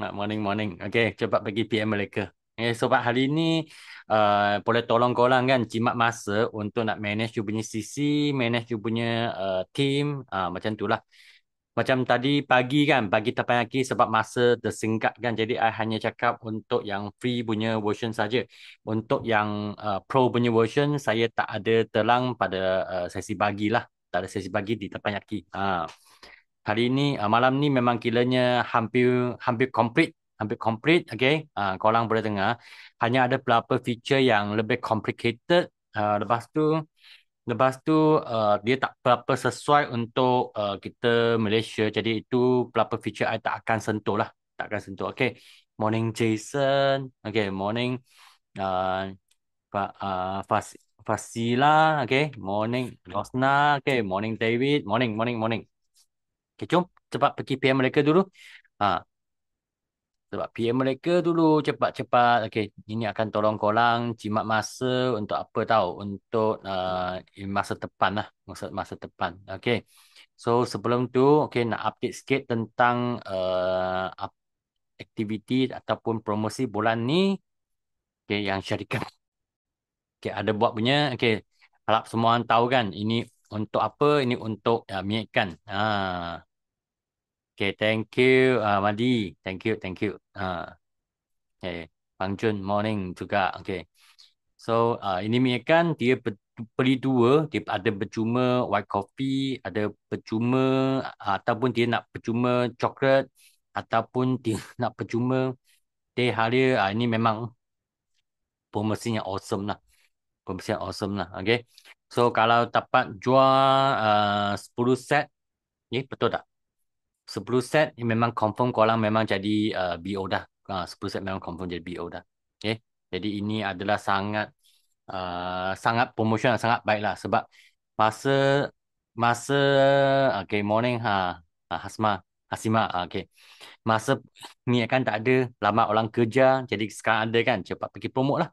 Morning, morning. Okay, cepat bagi PM mereka. Sebab hari ni boleh tolong korang kan jimat masa untuk nak manage you punya sisi, manage you punya team, macam tu lah. Macam tadi pagi kan, bagi Tapanaki sebab masa tersingkat kan. Jadi, I hanya cakap untuk yang free punya version saja. Untuk yang pro punya version, saya tak ada telang pada sesi pagi lah. Tak ada sesi pagi di Tapanaki. Hari ini malam ni memang kiranya hampir hampir complete, okay. Korang boleh dengar hanya ada beberapa feature yang lebih complicated. Lepas tu dia tak berapa sesuai untuk kita Malaysia, jadi itu beberapa feature I tak akan sentuh lah, tak akan sentuh. Okay, morning Jason. Okay, morning uh, Fasila. Okay, morning Rosna. Okay, morning David. Morning. Okay, jom cepat pergi PM mereka dulu. Ha, Sebab PM mereka dulu cepat-cepat. Okay, ini akan tolong korang jimat masa untuk apa tahu? Untuk masa depan lah. Masa depan. Okay. So, sebelum tu, okay, nak update sikit tentang aktiviti ataupun promosi bulan ni. Okay, yang syarikat okay, ada buat punya. Okay, harap semua orang tahu kan. Ini untuk apa? Ini untuk Miek kan. Okay, thank you, Madi. Thank you. Okay, Bang Jun, morning juga. Okay, so ini Mi kan dia beli dua, dia ada percuma white coffee, ada percuma ataupun dia nak percuma coklat ataupun dia nak percuma teh halia. Ini memang promosinya awesome lah. Promosinya awesome lah. Okay, so kalau dapat jual 10 set, betul tak? 10 set ni memang confirm korang memang jadi BO dah. 10 set memang confirm jadi BO dah. Okay. Jadi ini adalah sangat promotion, sangat baik lah. Sebab masa masa okay, morning Hasma Hasima. Okay, masa ni kan tak ada lama orang kerja, jadi sekarang ada kan, cepat pergi promote lah.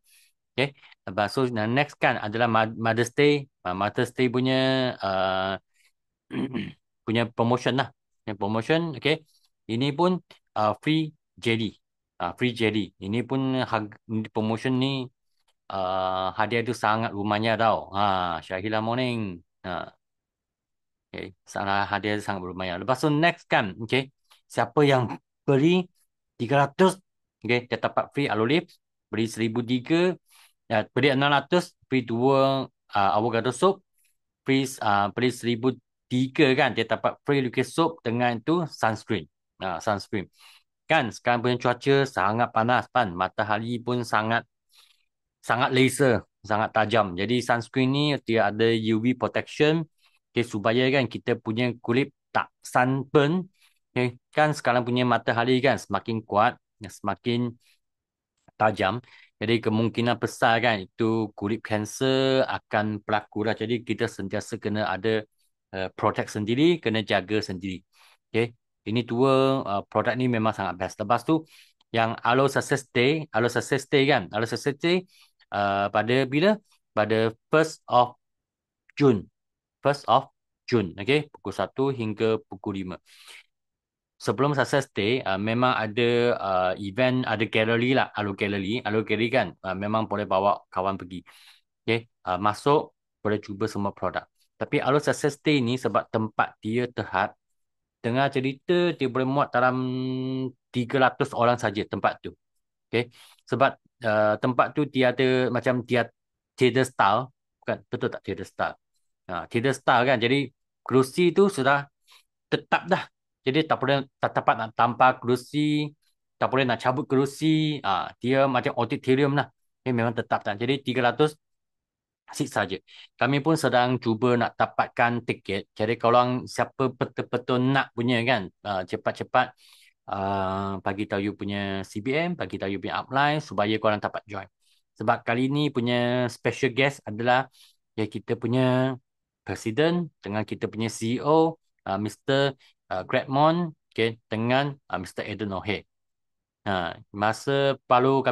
Okay. Lepas so next kan adalah Mother's Day. Mother's Day punya uh, punya promotion lah. Yang promotion, okay. Ini pun free jelly. Free jelly. Ini pun promotion ni hadiah tu sangat rumahnya tau. Syahila morning. Okay. Sangat hadiah tu sangat berlumayan. Lepas tu next kan, okay. Siapa yang beli 300, okay, dia dapat free Alolip. Beli 1,003, beli 600, free 2 avocado soup. Free beli 1,003 kan, dia dapat free liquid soap dengan itu sunscreen. Sunscreen. Kan sekarang punya cuaca sangat panas kan. Matahari pun sangat sangat laser, sangat tajam. Jadi sunscreen ni dia ada UV protection, okay, supaya kan kita punya kulit tak sunburn. Okay. Kan sekarang punya matahari kan semakin kuat, semakin tajam. Jadi kemungkinan besar kan itu kulit kanser akan berlaku lah. Jadi kita sentiasa kena ada protect sendiri, kena jaga sendiri. Okay. Ini dua produk ni memang sangat best. Lepas tu yang Aloe Success Day kan. Aloe Success Day pada bila? Pada 1st of June. 1st of June. Okay. Pukul 1 hingga pukul 5. Sebelum Success Day, memang ada event, ada gallery lah, Aloe Gallery kan, memang boleh bawa kawan pergi. Okay, masuk, boleh cuba semua produk. Tapi Aloe Success Day ni sebab tempat dia terhad, dengar cerita dia boleh muat dalam 300 orang saja tempat tu. Okay, sebab tempat tu dia ada macam dia theater style, bukan, betul tak theater style? Theater style kan, jadi kerusi tu sudah tetap dah. Jadi tak boleh, tak dapat nak tampar kerusi, tak boleh nak cabut kerusi. Dia macam auditorium lah. Dia memang tetap tak. Jadi 300 seat saja. Kami pun sedang cuba nak dapatkan tiket. Jadi kalau siapa betul-betul nak punya kan, cepat-cepat bagi tahu you punya CBM, bagi tahu you punya upline supaya korang dapat join. Sebab kali ni punya special guest adalah kita punya Presiden dengan kita punya CEO, Mr. Gregmon, okay, dengan Mr. Eden O'Hare. Masa Palu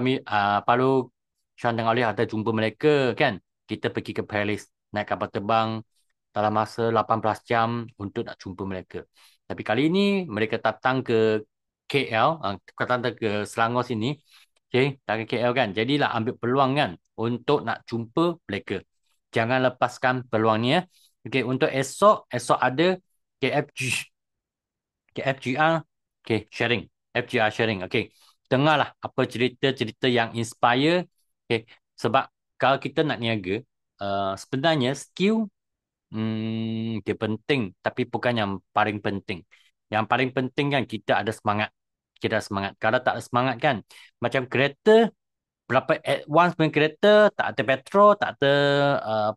Sean dan Oleh ada jumpa mereka kan, kita pergi ke Paris naik kapal terbang dalam masa 18 jam untuk nak jumpa mereka. Tapi kali ini mereka datang ke KL, kau tanda ke Selangor sini, okay, dari KL kan. Jadilah ambil peluang kan untuk nak jumpa mereka. Jangan lepaskan peluang ni ya. Okay, untuk esok ada KFG, KFGR, okay, sharing. FGR sharing, okay. Dengarlah apa cerita-cerita yang inspire, okay. Sebab kalau kita nak niaga, sebenarnya skill dia penting, tapi bukan yang paling penting. Yang paling penting kan kita ada semangat. Kita ada semangat. Kalau tak ada semangat kan, macam kereta, berapa advance punya kereta, tak ada petrol, uh,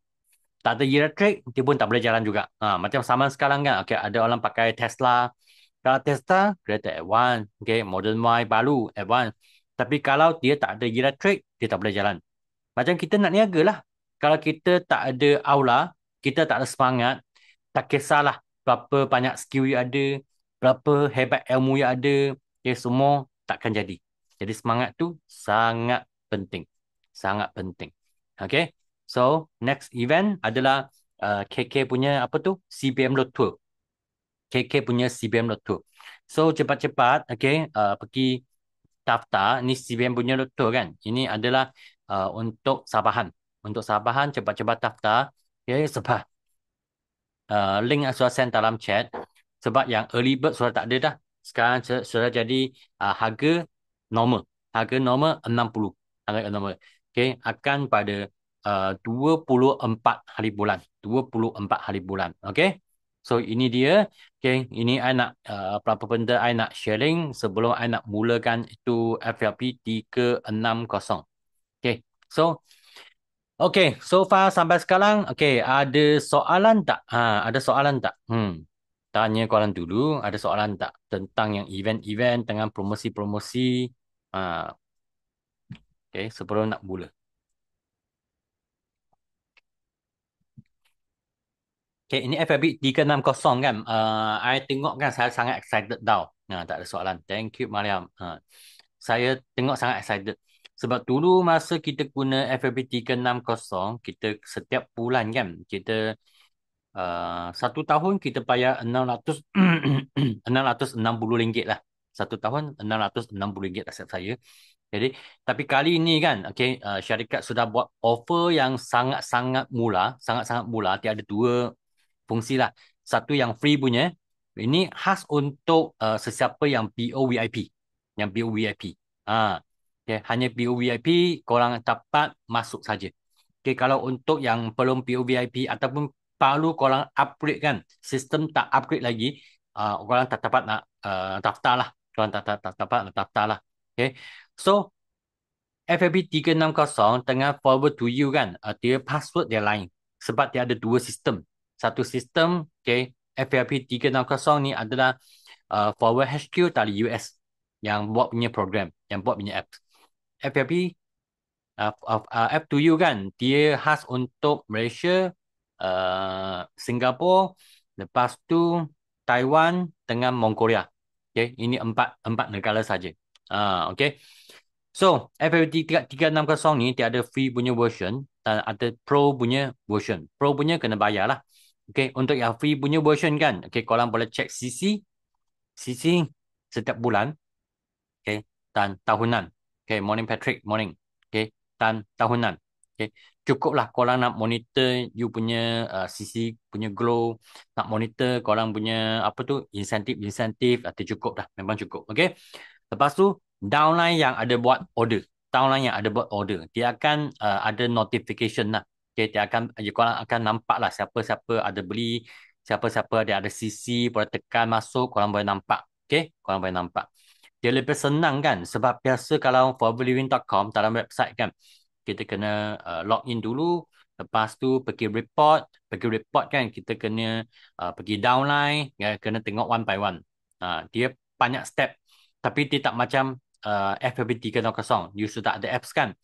tak ada elektrik, dia pun tak boleh jalan juga. Macam zaman sekarang kan, okay, ada orang pakai Tesla. Kalau Tesla, kereta advance, okay, Model Y baru, advance. Tapi kalau dia tak ada elektrik, dia tak boleh jalan. Macam kita nak niaga lah. Kalau kita tak ada aula, kita tak ada semangat, tak kisahlah berapa banyak skill yang ada, berapa hebat ilmu yang ada, okay, semua takkan jadi. Jadi semangat tu sangat penting. Sangat penting. Okay. So, next event adalah KK punya apa tu? CBM Road Tour. KK punya CBM Road Tour. So, cepat-cepat, okay, pergi daftar. Ni CBM punya Road Tour kan. Ini adalah untuk Sabahan. Untuk Sabahan, cepat-cepat daftar. Okay, sebab link yang sudah send dalam chat. Sebab yang early bird sudah tak ada dah. Sekarang sudah jadi harga normal. Harga normal 60. Harga normal. Okay, akan pada 24 hari bulan. 24 hari bulan. Okay. So ini dia. Okay, ini I nak berapa benda I nak sharing sebelum I nak mulakan itu FLP 360. Okay. So okay, so far sampai sekarang, okay, ada soalan tak? Ada soalan tak? Tanya korang dulu, ada soalan tak tentang yang event-event dengan promosi-promosi? Okay, sebelum nak mula. Okay, ini FAB 360 kan? I tengok kan saya sangat excited tau. Tak ada soalan. Thank you, Mariam. Saya tengok sangat excited. Sebab dulu masa kita guna FAB 360, kita setiap bulan kan, kita 1 tahun kita bayar 600 660 ringgit lah. 1 tahun 660 ringgit aset saya. Jadi, tapi kali ini kan, okay, syarikat sudah buat offer yang sangat-sangat murah, sangat-sangat murah. Dia ada dua fungsi lah. Satu yang free punya, ini khas untuk sesiapa yang BO VIP. Yang BO VIP. Okay, hanya BO VIP, korang dapat masuk saja. Okay, kalau untuk yang belum BO VIP ataupun perlu korang upgrade kan, sistem tak upgrade lagi, korang tak dapat nak daftar lah. Korang tak dapat nak daftar lah. Okay. So, FAB 360 tengah forward to you kan, dia password dia lain. Sebab dia ada dua sistem. Satu sistem, okay, FAB 360 ni adalah forward HQ dari US yang buat punya program, yang buat punya apps. FAB app to you kan, dia khas untuk Malaysia, Singapura, lepas tu Taiwan dengan Mongolia. Okay, ini empat negara saja. Okay. So, FAB 360 ni dia ada free punya version dan ada pro punya version. Pro punya kena bayar lah. Okay, untuk yang free punya version kan, okay, korang boleh check CC setiap bulan, okay, dan tahunan. Okay, morning Patrick, morning. Okay, dan tahunan. Okay, cukuplah korang nak monitor you punya CC punya glow, nak monitor korang punya apa tu insentif atau cukup dah, memang cukup. Okay. Lepas tu downline yang ada buat order, downline yang ada buat order, dia akan ada notification lah. Okay, dia akan korang akan nampak lah siapa-siapa ada beli, siapa-siapa ada CC, boleh tekan masuk, korang boleh nampak. Okay, korang boleh nampak. Dia lebih senang kan, sebab biasa kalau foreverliving.com dalam website kan, kita kena login dulu, lepas tu pergi report kan, kita kena pergi downline, ya, kena tengok one by one. Dia banyak step, tapi dia tak macam FAB 360. You sudah ada apps kan,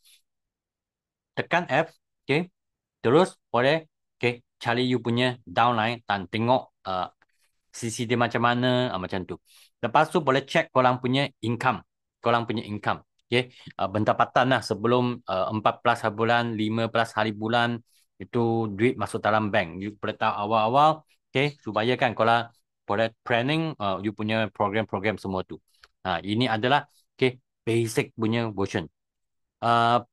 tekan apps, okay, terus boleh, okay, cari you punya downline dan tengok sisi dia macam mana, macam tu. Lepas tu boleh check korang punya income. Korang punya income. Okay. Pendapatan lah sebelum 14 hari bulan, 15 hari bulan, itu duit masuk dalam bank. You boleh tahu awal-awal, okay, supaya kan korang boleh planning you punya program-program semua tu. Ini adalah okay, basic punya version.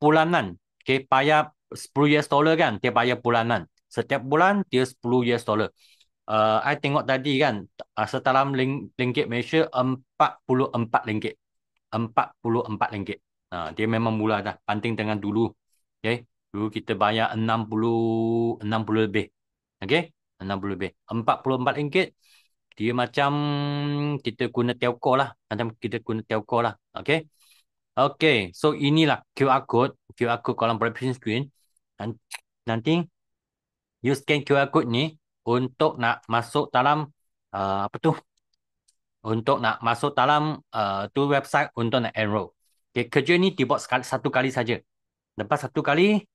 Bulanan, okay, bayar 10 US dollar kan, dia bayar bulanan. Setiap bulan dia 10 US dollar. I tengok tadi kan, setalam ringgit Malaysia RM44. RM44. Dia memang murah dah, banding dengan dulu. Okay. Dulu kita bayar 60 lebih. Okay. 60 lebih. RM44. Dia macam kita guna telco lah. Macam kita guna telco lah. Okay. Okay. So inilah QR code. QR code kolom presentation screen. Nanti you scan QR code ni untuk nak masuk dalam apa tu? Untuk nak masuk dalam tu website untuk nak enroll. Okay, kerja ni dibuat satu kali saja. Lepas satu kali,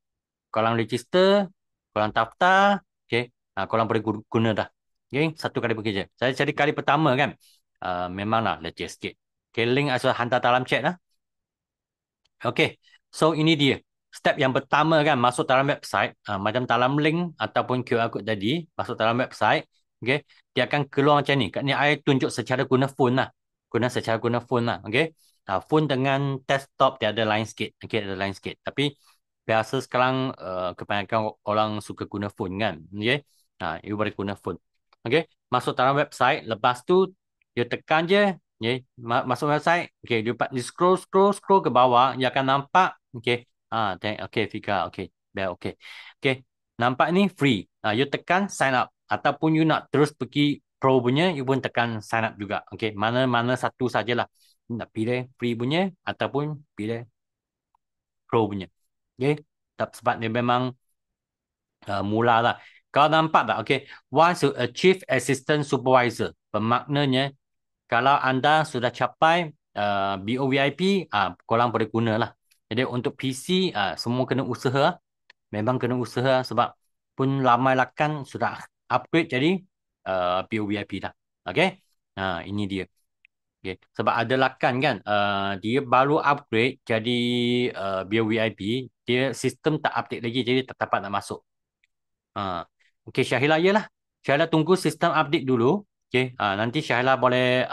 korang register, korang daftar, okay, korang boleh guna dah. Okay, satu kali bekerja. Saya cari kali pertama kan, memanglah leceh sikit. Okay, link saya hantar dalam chat lah. Okay, so ini dia. Step yang pertama kan, masuk dalam website, macam dalam link ataupun QR code tadi, masuk dalam website, okay, dia akan keluar macam ni. Kat ni, saya tunjuk secara guna phone lah. Secara guna phone lah, okay. Phone dengan desktop, dia ada lain sikit. Okay, ada lain sikit. Tapi, biasa sekarang, kebanyakan orang suka guna phone kan, okay. You boleh guna phone. Okay, masuk dalam website, lepas tu, you tekan je, okay. Masuk website, okay, you scroll ke bawah, you akan nampak, okay. Okay, Fika, okay, okay. Okay, nampak ni free. You tekan sign up. Ataupun you nak terus pergi pro punya, you pun tekan sign up juga. Okay, mana-mana satu sajalah. Nak pilih free punya, ataupun pilih pro punya. Okay, sebab dia memang mula lah. Kau nampak tak? Okay, once you achieve assistant supervisor, bermaknanya kalau anda sudah capai BOVIP, korang boleh guna lah. Jadi untuk PC, semua kena usaha. Memang kena usaha sebab pun ramai lakan sudah upgrade jadi BOVIP dah. Okay? Ini dia. Okay. Sebab ada lakan kan, dia baru upgrade jadi BOVIP, dia sistem tak update lagi jadi tak dapat nak masuk. Okay, Syahila yelah. Syahila tunggu sistem update dulu. Okay, nanti Syahila boleh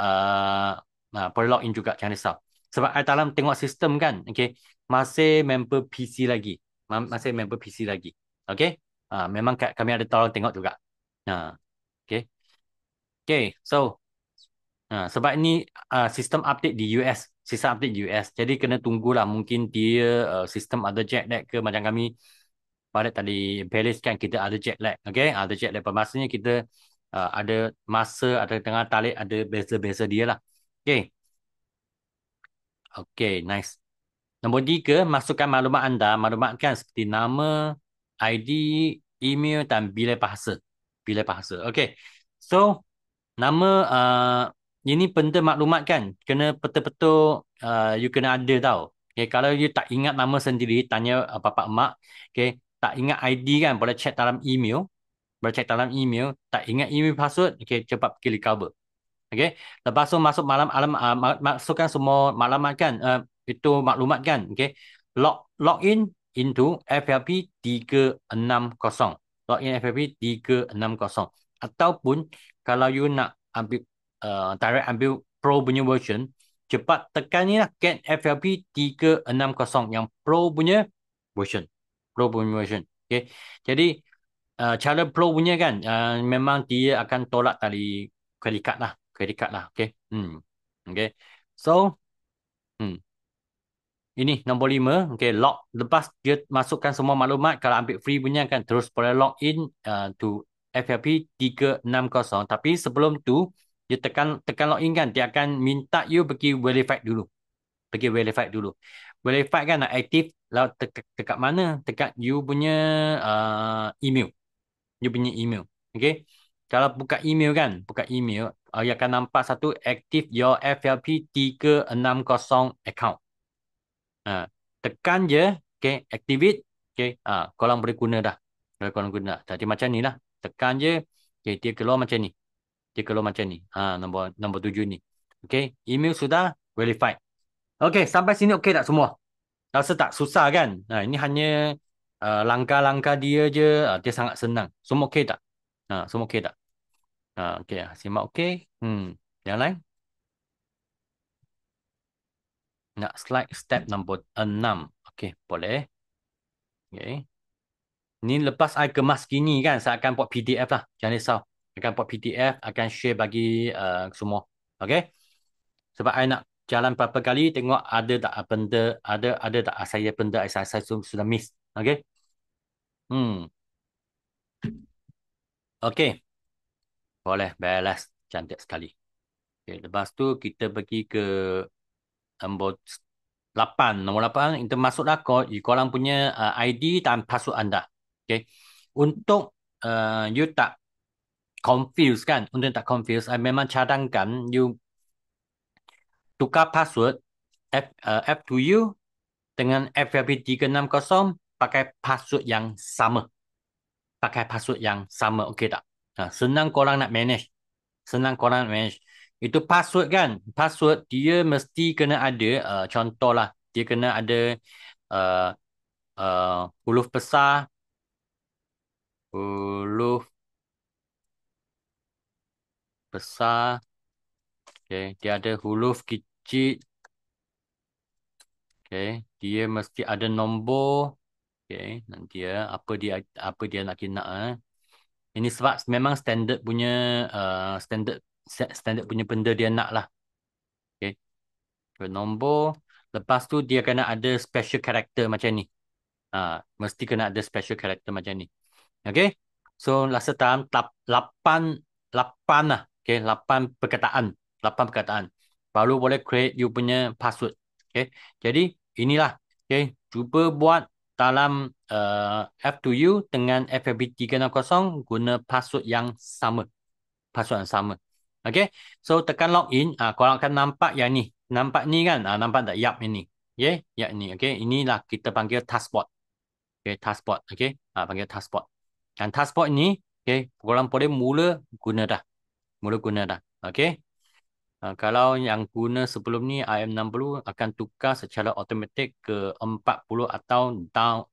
boleh log in juga, jangan risau. Sebab I dalam tengok sistem kan, okay, masih member PC lagi. Masih member PC lagi. Okay, memang kami ada tolong tengok juga. Okay, okay, so sebab ini sistem update di US. Sistem update di US. Jadi kena tunggulah. Mungkin dia sistem ada jet lag ke macam kami pada tadi Paris kan kita ada jet lag. Okay, ada jet lag. Maksudnya kita ada masa, ada tengah tarik, ada beza-beza dia lah. Okay. Okay, nice. Nombor 3, masukkan maklumat anda. Maklumat kan seperti nama, ID, email dan bilik bahasa. Bilik bahasa. Okay. So, nama ini benda maklumat kan. Kena betul-betul you kena ada tau. Okay, kalau you tak ingat nama sendiri, tanya bapak emak. Okay, tak ingat ID kan, boleh check dalam email. Tak ingat email password, okay, cepat pergi recover. Okay, lepas tu masuk masukkan semua maklumat kan, itu maklumat kan, okay. Login into FLP 360. Login FLP 360. Ataupun kalau you nak ambil direct ambil pro punya version, cepat tekan ni lah, get FLP 360 yang pro punya version. Okay. Jadi cara pro punya kan, memang dia akan tolak tali credit card lah. Okay. Okay. So, ini nombor 5. Okay, lepas dia masukkan semua maklumat, kalau ambil free punya kan, terus boleh login to FLP 360. Tapi sebelum tu, dia tekan login kan, dia akan minta you pergi verify dulu. Verify kan nak aktif, dekat mana? Dekat you punya email. Okay. Kalau buka email kan, you akan nampak satu active your FLP 360 account. Tekan je, okay, activate, okay, korang boleh guna dah. Jadi macam ni lah. Tekan je, okay, dia keluar macam ni. Nombor 7 ni. Okay, email sudah verified. Okay, sampai sini okay tak semua? Rasa tak susah kan? Ini hanya langkah-langkah dia je, dia sangat senang. Semua okay tak? Semua okay tak? Okay, simak okay. Yang lain? Nak slide step nombor 6. Okey, boleh. Okey. Ni lepas I kemas gini kan, saya akan buat PDF lah. Jangan risau. Akan buat PDF, akan share bagi semua. Okey. Sebab I nak jalan berapa kali, tengok ada tak benda, ada tak saya benda saya sudah miss. Okey. Hmm. Okey. Boleh, beres. Cantik sekali. Okay, lepas tu kita pergi ke nombor 8. Nombor 8, kita masuklah korang punya ID dan password anda. Okay. Untuk you tak confuse kan, untuk tak confuse, I memang cadangkan you tukar password F2U dengan FYP360 pakai password yang sama. Pakai password yang sama, okey tak? Senang korang nak manage. Senang korang manage. Itu password kan. Password dia mesti kena ada, contohlah, dia kena ada uh, huruf besar, huruf besar, okay. Dia ada huruf kecil, okay. Dia mesti ada nombor, okay. Nanti apa dia nak kena. Ini sebab memang standard punya standard punya benda dia nak lah. Okay. Nombor. Lepas tu dia kena ada special character macam ni. Mesti kena ada special character macam ni. Okay. So, rasa dalam 8 lah. Okay. 8 perkataan. 8 perkataan. Baru boleh create you punya password. Okay. Jadi, inilah. Okay. Cuba buat dalam F2U dengan FFB360 guna password yang sama. Password yang sama. Okay. So, tekan login. Korang akan nampak yang ni. Nampak ni kan? Nampak tak? Yap ini. Okay. Yap ini. Okay. Inilah kita panggil taskboard. Okay. Taskboard. Okay. Panggil taskboard. Dan taskboard ni, okay, korang boleh mula guna dah. Mula guna dah. Okay. Kalau yang guna sebelum ni IM60 akan tukar secara automatik ke 40 atau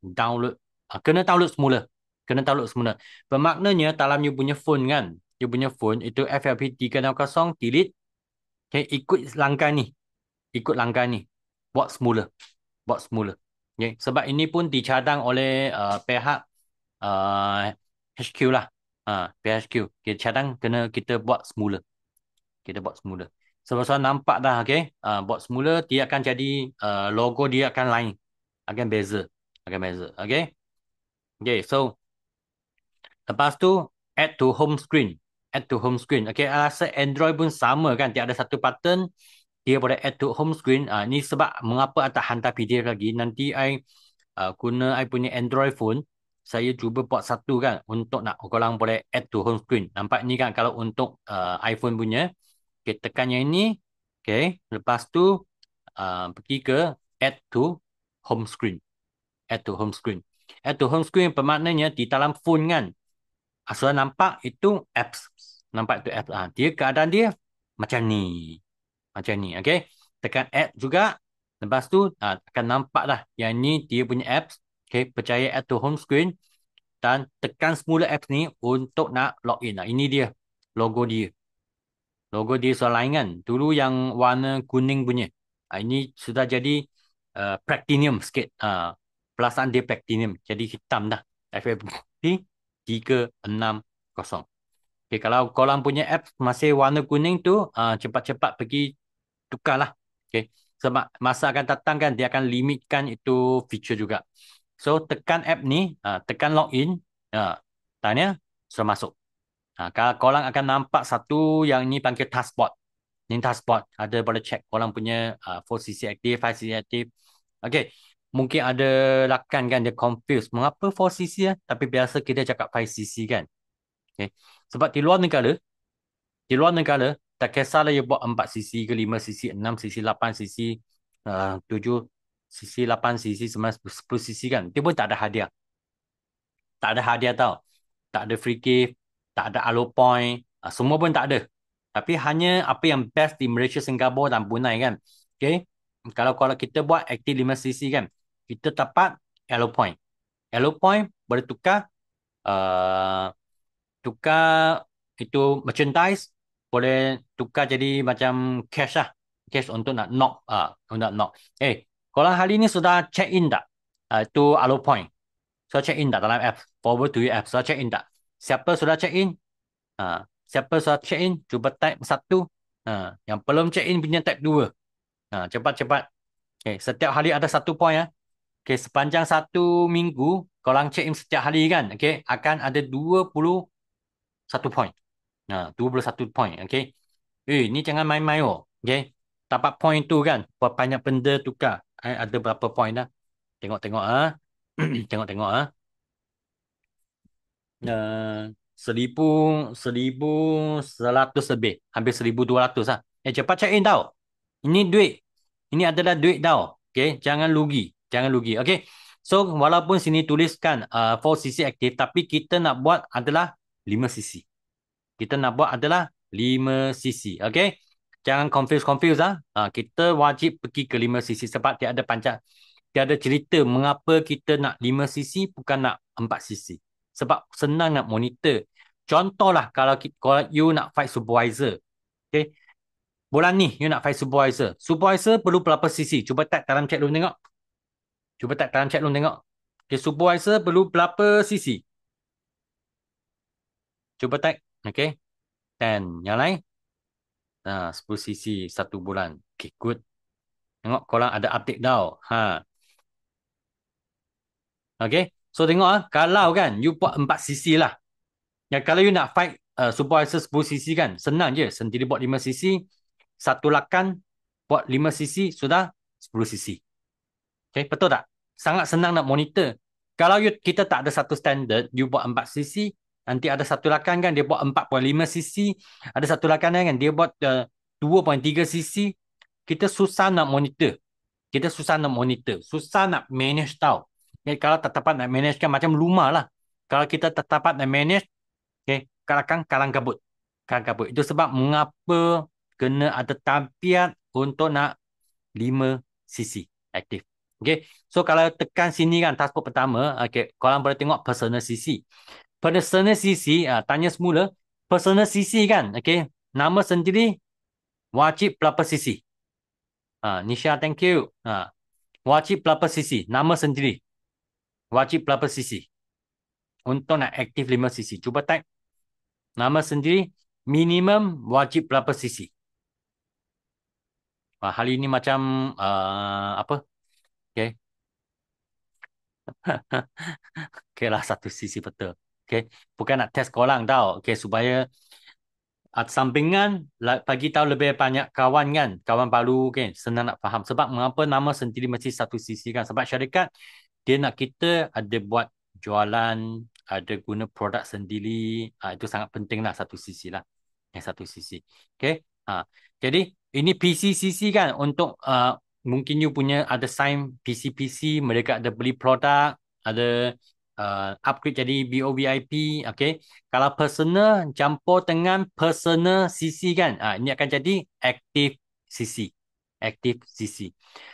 download. Kena download semula. Kena download semula. Bermaknanya dalam you punya phone kan. You punya phone itu FLP360 delete. Okay, ikut langkah ni. Ikut langkah ni. Buat semula. Buat semula. Okay. Sebab ini pun dicadang oleh pihak HQ lah. PHQ. Kita cadang kena kita buat semula. Kita buat semula. Sebab nampak dah, okay? Buat semula, dia akan jadi, logo dia akan lain. Akan beza. Akan beza, okay? Okay, so, lepas tu, add to home screen. Add to home screen. Okay, rasa Android pun sama kan? Dia ada satu button, dia boleh add to home screen. Ni sebab mengapa I tak hantar PDF lagi. Nanti I guna I punya Android phone, saya cuba buat satu kan untuk nak korang boleh add to home screen. Nampak ni kan kalau untuk iPhone punya. Okay, tekan yang ini. Okay, lepas tu pergi ke add to home screen. Add to home screen. Add to home screen bermaknanya di dalam phone kan. Sudah nampak itu apps. Nampak itu apps. Dia keadaan dia macam ni. Macam ni. Okay. Tekan add juga. Lepas tu akan nampak dah yang ni dia punya apps. Okay. Percaya add to home screen. Dan tekan semula apps ni untuk nak login. Ini dia. Logo dia. Logo dia soal lain kan. Dulu yang warna kuning punya. Ini sudah jadi platinum sikit. Perasaan dia platinum. Jadi hitam dah. FFP 360. Okay, kalau korang punya app masih warna kuning tu, cepat-cepat pergi tukarlah. Okay. Sebab masa akan datang kan, dia akan limitkan itu feature juga. So, tekan app ni, tekan login. Tanya, sudah masuk. Kalau korang akan nampak satu yang ni panggil taskboard. Ni taskboard. Ada boleh check korang punya 4CC aktif, 5CC aktif. Okay. Mungkin ada rakan kan dia confused. Mengapa 4CC ya? Tapi biasa kita cakap 5CC kan. Okay. Sebab di luar negara, tak kisahlah you buat 4CC ke 5CC, 6CC, 8CC, 7CC, 8CC, 9, 10CC kan. Dia pun tak ada hadiah. Tak ada hadiah tau. Tak ada free gift, tak ada alo point, semua pun tak ada. Tapi hanya apa yang best di Malaysia, Singapura dan Brunei kan. Okay. Kalau kita buat aktif 5CC kan, kita dapat alo point. Alo point boleh tukar itu merchandise, boleh tukar jadi macam cash lah. cash untuk nak knock. Untuk knock. Korang hari ni sudah check in tak? Tu Alo Point. Sudah check in tak dalam app? Forward to your app. Sudah check in tak? Siapa sudah check in? Siapa sudah check in? Cuba type 1. Yang belum check in punya type 2. Cepat-cepat. Setiap hari ada 1 point ya. Sepanjang 1 minggu, korang check in setiap hari kan? Akan ada 21 point. 21 point. Ni jangan main-main oh. Dapat point tu kan? Banyak benda tukar. Ada berapa point dah? Tengok-tengok Tengok-tengok seribu 1,100 lebih. Hampir 1,200 lah. Cepat check in tau. Ini duit. Ini adalah duit tau. Jangan lugi. Jangan lugi. So, walaupun sini tuliskan 4cc aktif, tapi kita nak buat adalah 5cc. Kita nak buat adalah 5cc. Jangan confuse kita wajib pergi ke 5cc sebab tiada cerita mengapa kita nak 5cc bukan nak 4cc. Sebab senang nak monitor. Contohlah kalau you nak fight supervisor. Bulan ni you nak fight supervisor. Supervisor perlu berapa cc? Cuba type dalam chat room tengok. Supervisor perlu berapa cc? Cuba type. 10. Yang lain? 10cc 1 bulan. Good. Tengok korang ada update tau. So tengok kalau kan you buat 4cc lah. Kalau you nak fight supervisor 10cc kan, senang je. Sendiri buat 5cc, satu lakan buat 5cc sudah 10cc. Betul tak? Sangat senang nak monitor. Kalau kita tak ada satu standard, you buat 4cc, nanti ada satu lakan kan dia buat 4.5cc, ada satu lakan kan dia buat 2.3cc, kita susah nak monitor. Susah nak manage tau. Kalau tak dapat nak manage kan macam rumah lah. Kalau kita tak dapat nak manage, kalang kabut. Itu sebab mengapa kena ada tabiat untuk nak 5cc aktif. So kalau tekan sini kan taskforce pertama, korang boleh tengok personal CC. Personal CC, tanya semula, personal CC kan, nama sendiri wajib berapa CC? Nisha, thank you. Wajib berapa CC? Nama sendiri wajib berapa CC? Untuk nak aktif 5cc. Cuba type. Nama sendiri minimum wajib berapa CC? Hari ini macam apa? Lah 1cc betul. Bukan nak test korang tau. Supaya sampingan bagi tahu lebih banyak kawan kan. Kawan baru kan. Senang nak faham. Sebab mengapa nama sendiri mesti 1cc kan. Sebab syarikat dia nak kita ada buat jualan, ada guna produk sendiri. Itu sangat penting lah 1cc lah. 1cc. Jadi ini PCCC kan untuk mungkin you punya ada sign PCPC, mereka ada beli produk, ada upgrade jadi BOVIP. Kalau personal campur dengan personal CC kan, ini akan jadi active CC.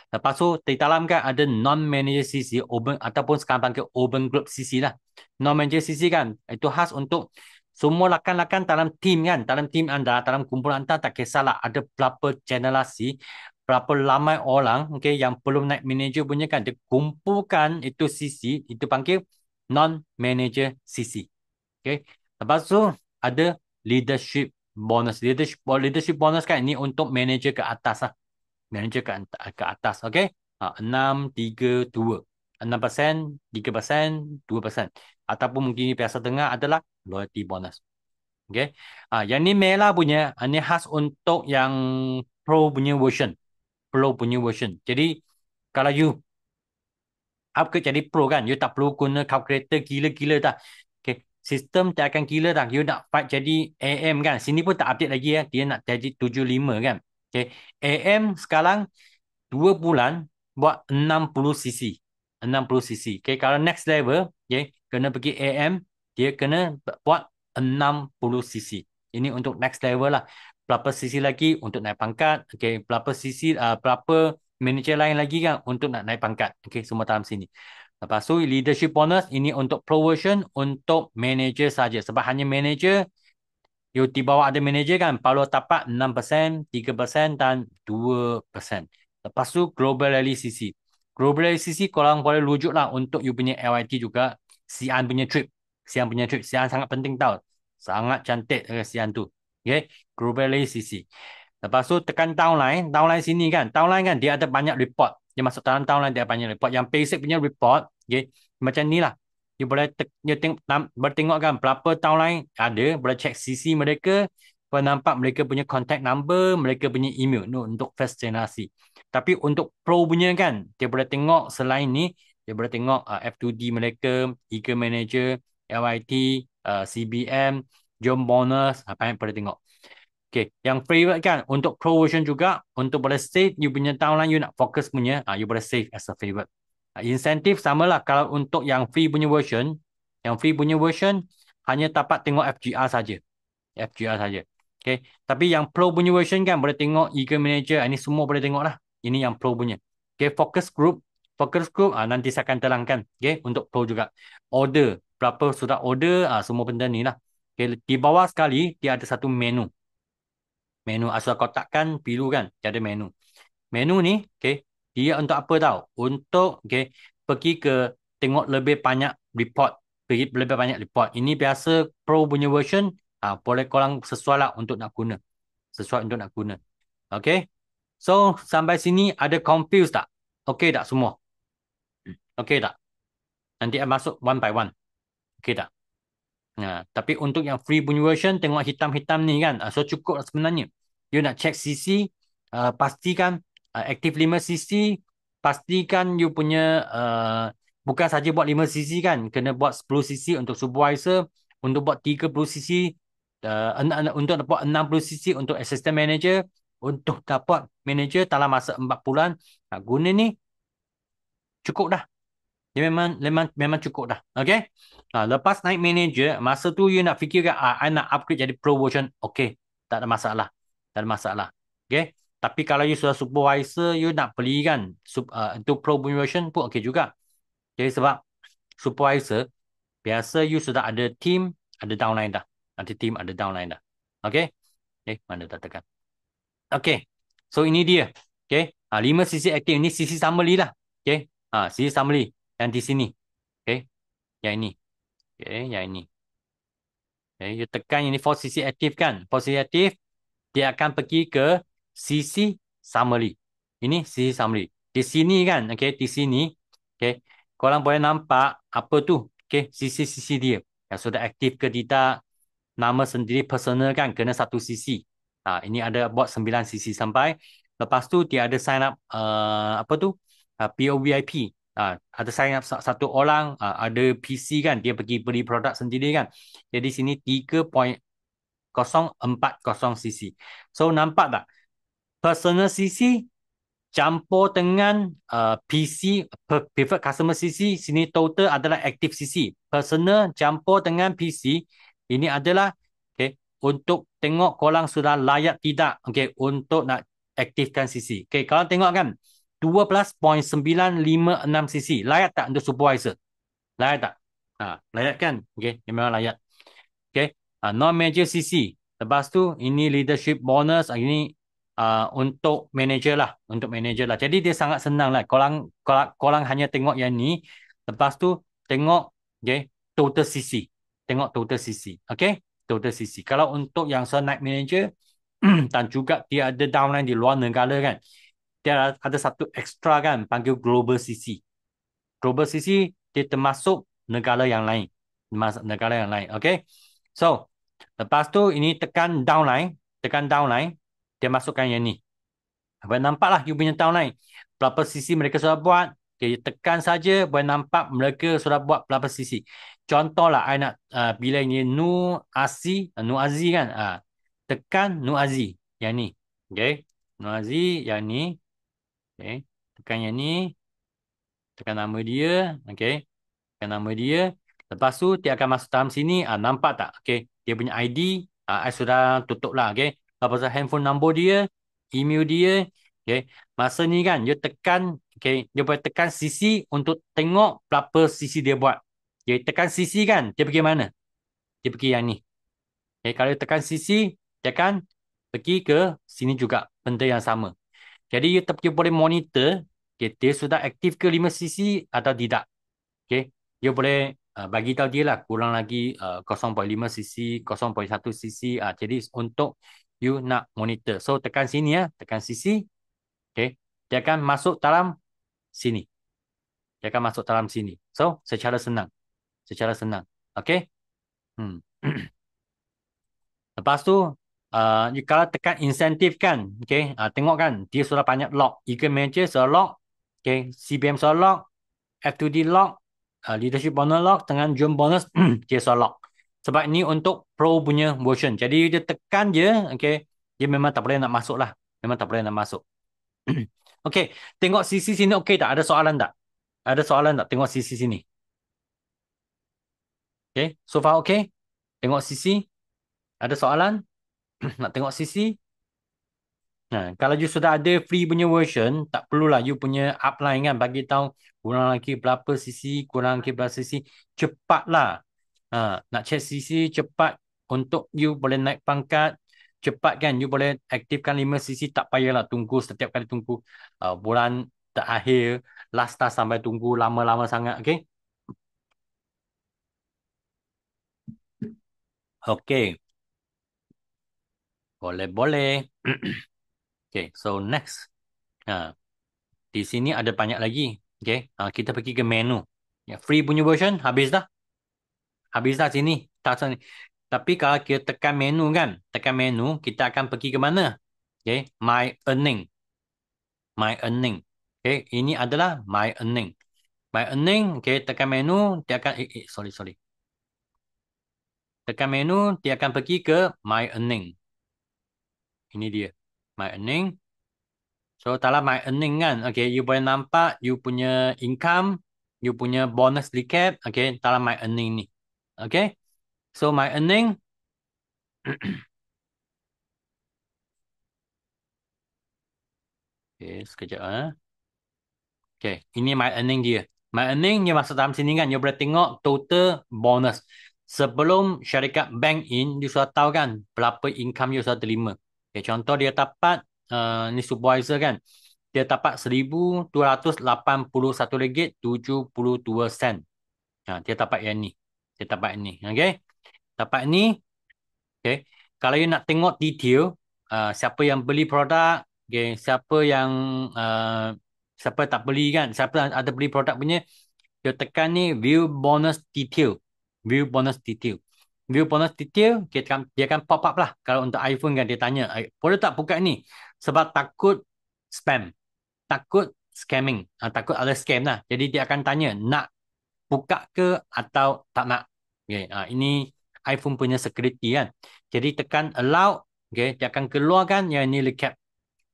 Lepas tu di dalam kan ada non-manager CC open, ataupun sekarang panggil open group CC lah. Non-manager CC kan itu khas untuk semua rakan-rakan dalam tim kan, dalam tim anda, dalam kumpulan anda, tak kisahlah ada berapa generasi, berapa ramai orang yang belum naik manager punya kan, dia kumpulkan itu CC, itu panggil non-manager CC. Lepas tu ada leadership bonus. Leadership bonus kan ini untuk manager ke atas lah. Manager ke atas. 6, 3, 2. 6%, 3%, 2%. Ataupun mungkin biasa dengar adalah loyalty bonus. Yang ni merah punya, ini khas untuk yang pro punya version. Jadi kalau you upgrade jadi pro kan, you tak perlu guna calculator gila-gila dah. Sistem tak akan gila dah. You nak fight jadi AM kan. Sini pun tak update lagi ya. Dia nak jadi 75 kan. AM sekarang 2 bulan buat 60cc. 60cc. Kalau next level, kena pergi AM, dia kena buat 60cc. Ini untuk next level lah. Berapa cc lagi untuk naik pangkat. Berapa cc, berapa manager lain lagi kan untuk nak naik pangkat. Semua dalam sini. Lepas tu leadership bonus ini untuk pro version, untuk manager saja. Sebab hanya manager You di bawah ada manager kan, paruh tapak 6%, 3% dan 2%. Lepas tu global LCC. Global LCC korang boleh rujuk lah untuk you punya LIT juga. Sian punya trip. Sian punya trip. Sian sangat penting tau. Sangat cantik Sian tu. Okay. Global LCC. Lepas tu tekan downline. Downline sini kan. Downline kan dia ada banyak report. Dia masuk dalam downline dia ada banyak report. Yang basic punya report. Okay. Macam ni lah. You boleh bertengok kan berapa downline ada. Boleh check CC mereka. Boleh nampak mereka punya contact number. Mereka punya email. No, untuk fascinasi. Tapi untuk pro punya kan. Dia boleh tengok selain ni. Dia boleh tengok F2D mereka. Eager Manager. LIT. CBM. Jom bonus. Apa yang boleh tengok. Okay, yang favorite kan untuk pro version juga untuk boleh save you punya downline you nak fokus punya, you boleh save as a favorite. Insentif samalah kalau untuk yang free punya version hanya dapat tengok FGR saja. FGR saja. Okay, tapi yang pro punya version kan boleh tengok Eager Manager, ini semua boleh tengok lah. Ini yang pro punya. Okay, focus group nanti saya akan terangkan. Okay, untuk pro juga. Order, berapa sudah order, semua benda ni lah. Okay, di bawah sekali dia ada satu menu. Menu asal kotak kan biru kan, dia ada menu. Menu ni, okay, dia untuk apa tahu? Untuk okay, pergi ke tengok lebih banyak report, pergi lebih banyak report. Ini biasa pro punya version, boleh korang sesuai lah untuk nak guna. Sesuai untuk nak guna. Okay. So, sampai sini ada confused tak? Okay tak semua? Okay tak? Nanti saya masuk one by one. Okay tak? Nah, tapi untuk yang free punya version, tengok hitam-hitam ni kan. So, cukup sebenarnya. You nak check CC, pastikan aktif 5 CC, pastikan you punya bukan saja buat 5 CC kan, kena buat 10 CC untuk supervisor, untuk buat 30 CC, untuk buat 60 CC untuk assistant manager, untuk dapat manager dalam masa 4 bulan. Guna ni cukup dah. Dia memang cukup dah. Okay. Lepas naik manager, masa tu you nak fikir kan, I nak upgrade jadi pro version. Okay. Tak ada masalah. Tak ada masalah. Okay. Tapi kalau you sudah supervisor, you nak beli kan, untuk pro version pun okay juga. Okay. Sebab supervisor, biasa you sudah ada team, ada downline dah. Nanti team ada downline dah. Okay. Okay. Mana dah tekan. Okay. So ini dia. Okay. 5 sisi aktif. Ini sisi summary lah. Okay. Sisi summary. Yang di sini. Okay. Yang ini. Okay. Yang ini. Okay. You tekan ini for sisi aktif kan. For sisi aktif. Dia akan pergi ke sisi summary. Ini sisi summary. Di sini kan. Okay. Di sini. Okay. Korang boleh nampak apa tu. Okay. Sisi-sisi dia. Yang sudah aktif ke tidak. Nama sendiri personal kan. Kena satu sisi. Ini ada buat 9 sisi sampai. Lepas tu dia ada sign up apa tu? POVIP. Ada sign up satu orang, ada PC kan, dia pergi beli produk sendiri kan. Jadi sini 3.040 cc. So nampak tak? Personal cc campur dengan PC, preferred customer cc, sini total adalah active cc. Personal campur dengan PC, ini adalah okay, untuk tengok korang sudah layak tidak okay, untuk nak aktifkan cc. Okay, kalau tengok kan, 12.956 cc. Layak tak untuk supervisor? Layak tak? Layak kan? Okay, memang layak. Okay, non-major cc. Lepas tu, ini leadership bonus. Ini untuk manager lah. Untuk manager lah. Jadi, dia sangat senang lah. Korang hanya tengok yang ni. Lepas tu, tengok okay, total cc. Tengok total cc. Okay, total cc. Kalau untuk yang naik manager, dan juga dia ada downline di luar negara kan, dia ada satu extra kan, panggil global CC. Global CC dia termasuk negara yang lain. Termasuk negara yang lain. Okay. So, lepas tu ini tekan downline. Tekan downline. Dia masukkan yang ni. Boleh nampak lah you punya downline. Berapa CC mereka sudah buat. Okay, tekan saja boleh nampak mereka sudah buat berapa CC. Contohlah, I nak bila ini Nu Azi kan. Tekan Nu Azi. Yang ni. Okay. Nu Azi yang ni. Okay. Tekan yang ni. Tekan nama dia. Okay. Tekan nama dia. Lepas tu, dia akan masuk dalam sini. Nampak tak? Okay. Dia punya ID. I sudah tutup lah. Okay. Lepas tu, handphone number dia. Email dia. Okay. Masa ni kan, dia tekan. Okay. Dia boleh tekan CC untuk tengok berapa CC dia buat. Okay. Tekan CC kan, dia pergi mana? Dia pergi yang ni. Okay, kalau you tekan CC, dia akan pergi ke sini juga. Benda yang sama. Jadi, you boleh monitor, okay, dia sudah aktif ke 5cc atau tidak. Okay. You boleh bagi tahu dia lah. Kurang lagi 0.5cc, 0.1cc. Jadi, untuk you nak monitor. So, tekan sini ya. Tekan CC. Okay. Dia akan masuk dalam sini. Dia akan masuk dalam sini. So, secara senang. Secara senang. Okay. Hmm. Lepas tu, kalau tekan insentif kan, okay, tengok kan, dia sudah banyak lock. Eagle Manager sudah lock, okay, CBM sudah lock, F2D lock, leadership bonus lock, dengan jump bonus, dia sudah lock. Sebab ini untuk pro punya version. Jadi dia tekan je, okay, dia memang tak boleh nak masuk lah. Memang tak boleh nak masuk. Okay, tengok sisi sini okay tak? Ada soalan tak? Ada soalan tak? Tengok sisi sini. Okay, so far okay? Tengok sisi. Ada soalan? Nak tengok sisi? Nah, kalau you sudah ada free punya version, tak perlulah you punya upline kan bagi tahu kurang lagi berapa sisi, kurang lagi berapa sisi, cepatlah. Nak check sisi cepat untuk you boleh naik pangkat, cepat kan you boleh aktifkan 5 sisi, tak payahlah tunggu setiap kali tunggu bulan terakhir last task sampai tunggu lama-lama sangat, okay? Okay, boleh-boleh. Okay, so next. Ha, di sini ada banyak lagi. Okay, kita pergi ke menu. Ya, free punya version habis dah. Habis dah sini. Tak sini. Tapi kalau kita tekan menu kan, tekan menu, kita akan pergi ke mana? Okay, my earning. My earning. Okay, ini adalah my earning. My earning, okay, tekan menu, dia akan, sorry, sorry. Tekan menu, dia akan pergi ke my earning. Ini dia. My earning. So, dalam my earning kan, okay, you boleh nampak you punya income, you punya bonus recap, okay, dalam my earning ni. Okay, so my earning, okay, sekejap. Okay, ini my earning dia. My earning dia masuk dalam sini kan, you boleh tengok total bonus. Sebelum syarikat bank in, you sudah tahu kan, berapa income you sudah terima. Okay, contoh dia dapat, ni supervisor kan, dia dapat RM1,281.72. Dia dapat yang ni. Dia dapat ini. Okay. Dapat ni. Okay. Kalau you nak tengok detail, siapa yang beli produk, okay, uh, siapa tak beli kan, siapa ada beli produk punya, you tekan ni view bonus detail. View bonus detail. View bonus detail, dia akan pop up lah. Kalau untuk iPhone kan dia tanya, boleh tak buka ni? Sebab takut spam. Takut scamming. Takut ada scam lah. Jadi dia akan tanya, nak buka ke atau tak nak. Okay. Ini iPhone punya security kan. Jadi tekan allow. Okay. Dia akan keluarkan yang ini recap.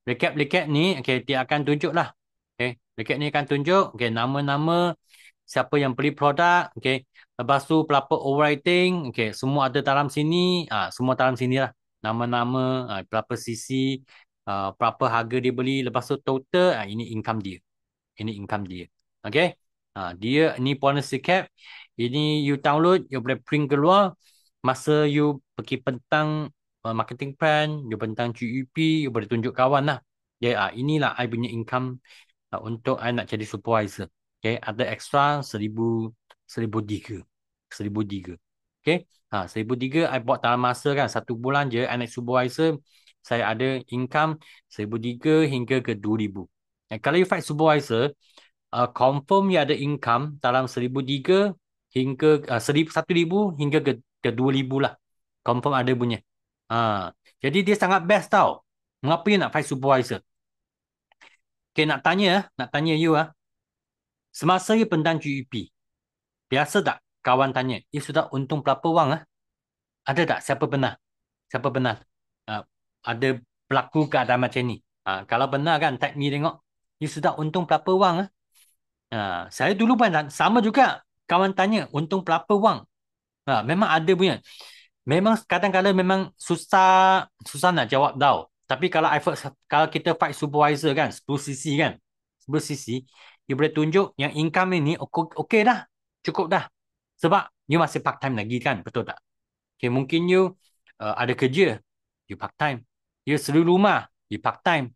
Recap ni, okay, dia akan tunjuk lah. Okay. Recap ni akan tunjuk, okay, nama-nama siapa yang beli produk. Okay. Lepas tu pelapor overwriting. Okay. Semua ada dalam sini. Semua dalam sini lah. Nama-nama, berapa sisi, berapa harga dia beli. Lepas tu total, ini income dia. Ini income dia. Okay. Dia ni policy cap. Ini you download, you boleh print keluar. Masa you pergi pentang marketing plan, you pentang GEP, you boleh tunjuk kawan lah. Okay. Inilah I punya income untuk I nak jadi supervisor. Okay. Ada extra 1,003. 1,003. Okay. 1,003 I buat dalam masa kan. 1 bulan je I nak supervisor. Saya ada income 1,003 hingga ke 2,000. Kalau you fight supervisor, confirm you ada income dalam 1,003 hingga 1,000 hingga ke 2,000 lah. Confirm ada punya. Jadi dia sangat best tau. Mengapa you nak fight supervisor? Okay, nak tanya you semasa you pendang GEP, biasa tak kawan tanya, you sudah untung berapa wang Ada tak? Siapa pernah? Siapa pernah? Ah, ada berlaku keadaan macam ni? Kalau benar kan, tag me tengok. You sudah untung berapa wang saya dulu pun sama juga. Kawan tanya, untung berapa wang? Memang ada punya. Memang kadang-kadang memang susah susah nak jawab tau. Tapi kalau kita fight supervisor kan, 10cc kan. 10cc, you boleh tunjuk yang income ini okey dah. Cukup dah. Sebab you masih part time lagi kan, betul tak? Okay, mungkin you ada kerja, you part time. You seri rumah, you part time.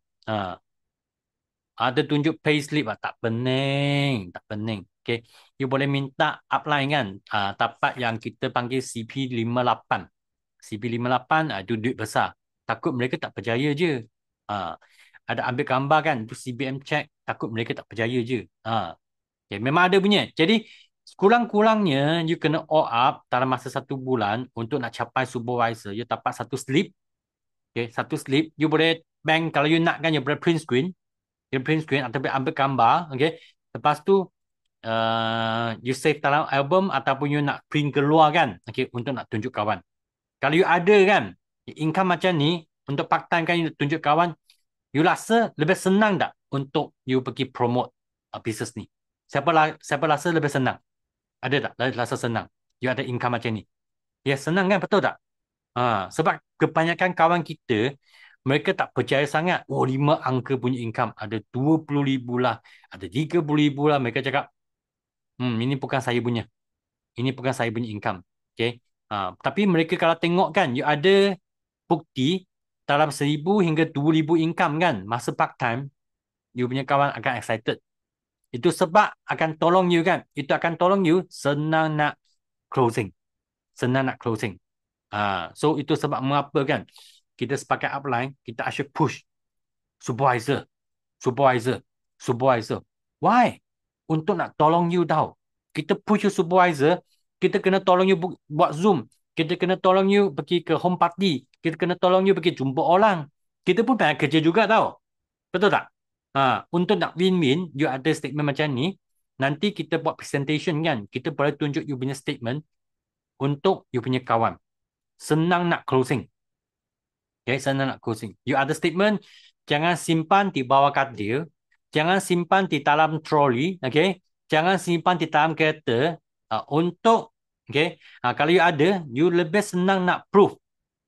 Ada tunjuk payslip tak pening, tak pening. Okay. You boleh minta upline kan, tapak yang kita panggil CP58. CP58 itu duit besar. Takut mereka tak percaya je. Ada ambil gambar kan, tu CBM check, takut mereka tak percaya je. Okay, memang ada punya. Jadi kurang-kurangnya you kena all up dalam masa 1 bulan untuk nak capai supervisor. You dapat satu slip. Okay, satu slip. You boleh bank kalau you nak kan, you boleh print screen. You print screen atau ambil gambar. Okay. Lepas tu you save dalam album ataupun you nak print keluar kan. Okay, untuk nak tunjuk kawan. Kalau you ada kan, income macam ni, untuk part time kan you tunjuk kawan, you rasa lebih senang tak untuk you pergi promote business ni? Siapa rasa lebih senang? Ada tak rasa senang? You ada income macam ni. Ya, senang kan? Betul tak? Sebab kebanyakan kawan kita, mereka tak percaya sangat. Oh, 5 angka punya income. Ada 20,000 lah. Ada 30,000 lah. Mereka cakap, ini bukan saya punya. Ini bukan saya punya income. Okay. Tapi mereka kalau tengok kan, you ada bukti dalam 1,000 hingga 2,000 income kan, masa part time, you punya kawan akan excited. Itu sebab akan tolong you kan. Itu akan tolong you senang nak closing. Senang nak closing. So itu sebab mengapa kan kita sepakat upline, kita asyik push supervisor, supervisor, supervisor. Why? Untuk nak tolong you tau. Kita push you supervisor, kita kena tolong you buat Zoom. Kita kena tolong you pergi ke home party. Kita kena tolong you pergi jumpa orang. Kita pun banyak kerja juga tau. Betul tak? Untuk nak win-win, you ada statement macam ni. Nanti kita buat presentation kan. Kita boleh tunjuk you punya statement untuk you punya kawan. Senang nak closing. Okay, senang nak closing. You ada statement, jangan simpan di bawah katil. Jangan simpan di dalam troli. Okay. Jangan simpan di dalam kereta. Untuk, okay. Kalau you ada, you lebih senang nak proof.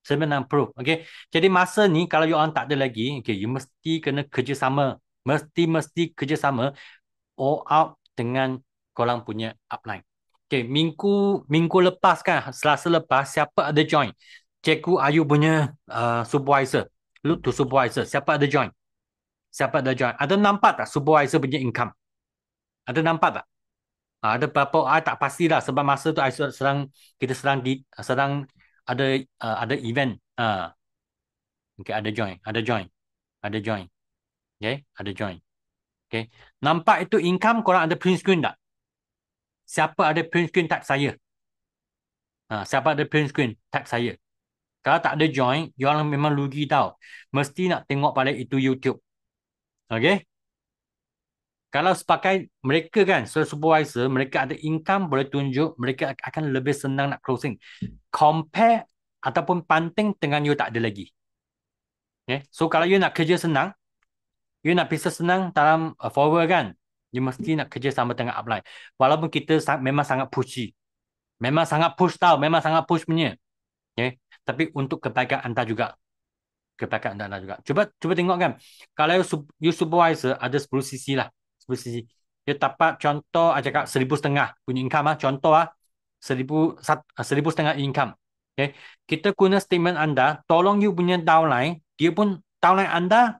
Senang proof. Okay. Jadi masa ni, kalau you orang tak ada lagi, okay, you mesti kena kerjasama. Mesti kerjasama all out dengan korang punya upline. Okay, minggu lepas kan, Selasa lepas, siapa ada join? Cikgu Ayu punya supervisor. Look to supervisor. Siapa ada join? Siapa ada join? Ada nampak tak supervisor punya income? Ada nampak tak? Ada berapa? Tak pastilah sebab masa tu kita sedang ada event. Okay, ada join. Okay, ada join. Okay. Nampak itu income, korang ada print screen tak? Siapa ada print screen tag saya? Siapa ada print screen tag saya? Kalau tak ada join, you orang memang rugi tau. Mesti nak tengok balik itu YouTube. Okay? Kalau sepakai mereka kan, supervisor, mereka ada income, boleh tunjuk, mereka akan lebih senang nak closing. Compare ataupun panting dengan you tak ada lagi. Okay? So, kalau you nak kerja senang, you nak bisa senang dalam forward kan, you mesti nak kerja sama dengan upline. Walaupun kita memang sangat pushy. Memang sangat push tau, memang sangat push punya. Okay? Tapi untuk kebaikan anda juga. Kebaikan anda juga. Cuba tengok kan. Kalau you supervisor ada 10 cc lah. 10 cc. Dia dapat contoh, cakap 1,500 punya income lah. Contoh lah. 1,500 income. Okay. Kita guna statement anda, tolong you punya downline, downline anda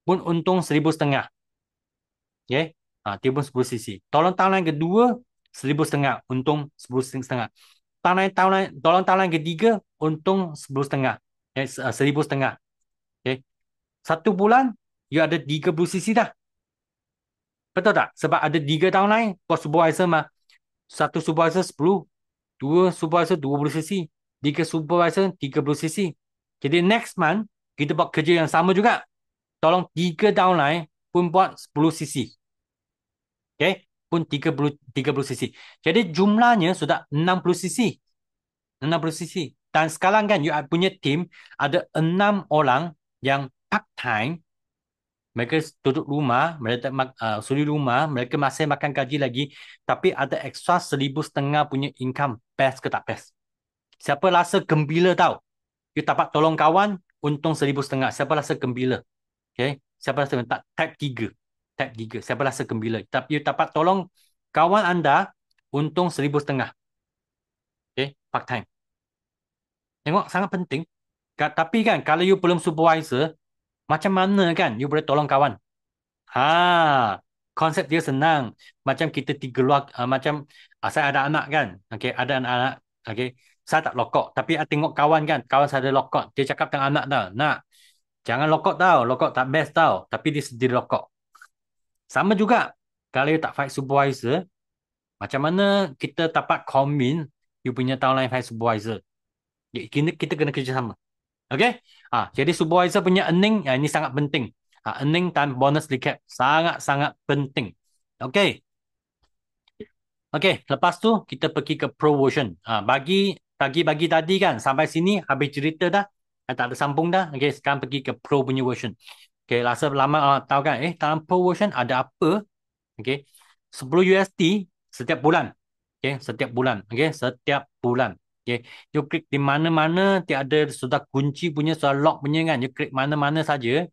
pun untung 1,500. Okay. Dia pun 10 cc. Tolong downline kedua, 1,500. Untung 10,500. Tolong downline ketiga, untung 10,500. 1,500. Okay. 1 bulan, you ada 30 cc dah. Betul tak? Sebab ada 3 tahun lain, buat supervisor mah. 1 supervisor 10, 2 supervisor 20 cc, 3 supervisor 30 cc. Jadi next month, kita buat kerja yang sama juga. Tolong 3 tahun lain pun buat 10 cc. Okay? Pun 30 cc. Jadi jumlahnya sudah 60 cc. 60 cc. Dan sekarang kan, you punya team ada 6 orang yang part-time. Mereka duduk rumah, mereka suri rumah, mereka masih makan gaji lagi. Tapi ada ekstra 1,500 punya income. Best ke tak best? Siapa rasa gembira tau? You dapat tolong kawan, untung 1,500. Siapa rasa gembira? Okay? Siapa rasa tak? Type 3. Type 3. Siapa rasa gembira? Tapi you dapat tolong kawan anda, untung 1,500. Okay? Part time. Tengok sangat penting. Tapi kan kalau you belum supervisor, macam mana kan you boleh tolong kawan? Konsep dia senang. Macam kita tiga luar, macam saya ada anak kan. Okey, ada anak-anak. Okey, saya tak lokok. Tapi saya tengok kawan kan. Kawan saya ada lokok. Dia cakap dengan anak tau. Nak, jangan lokok tau. Lokok tak best tau. Tapi dia sendiri lokok. Sama juga. Kalau you tak fight supervisor, macam mana kita dapat convince you punya downline fight supervisor? Kita kena kerjasama. Okay? Jadi supervisor punya earning, ini sangat penting. Earning dan bonus recap sangat-sangat penting. Okay. Okay, lepas tu kita pergi ke pro version. Bagi tadi kan, sampai sini habis cerita dah. Tak ada sambung dah. Okay, sekarang pergi ke pro punya version. Okay, rasa lama tahu kan, dalam pro version ada apa? Okay, 10 USD setiap bulan. Okay, setiap bulan. Okay, setiap bulan. Okay, you klik di mana-mana, tiada sudah kunci punya, sudah lock punya kan. You klik mana-mana saja.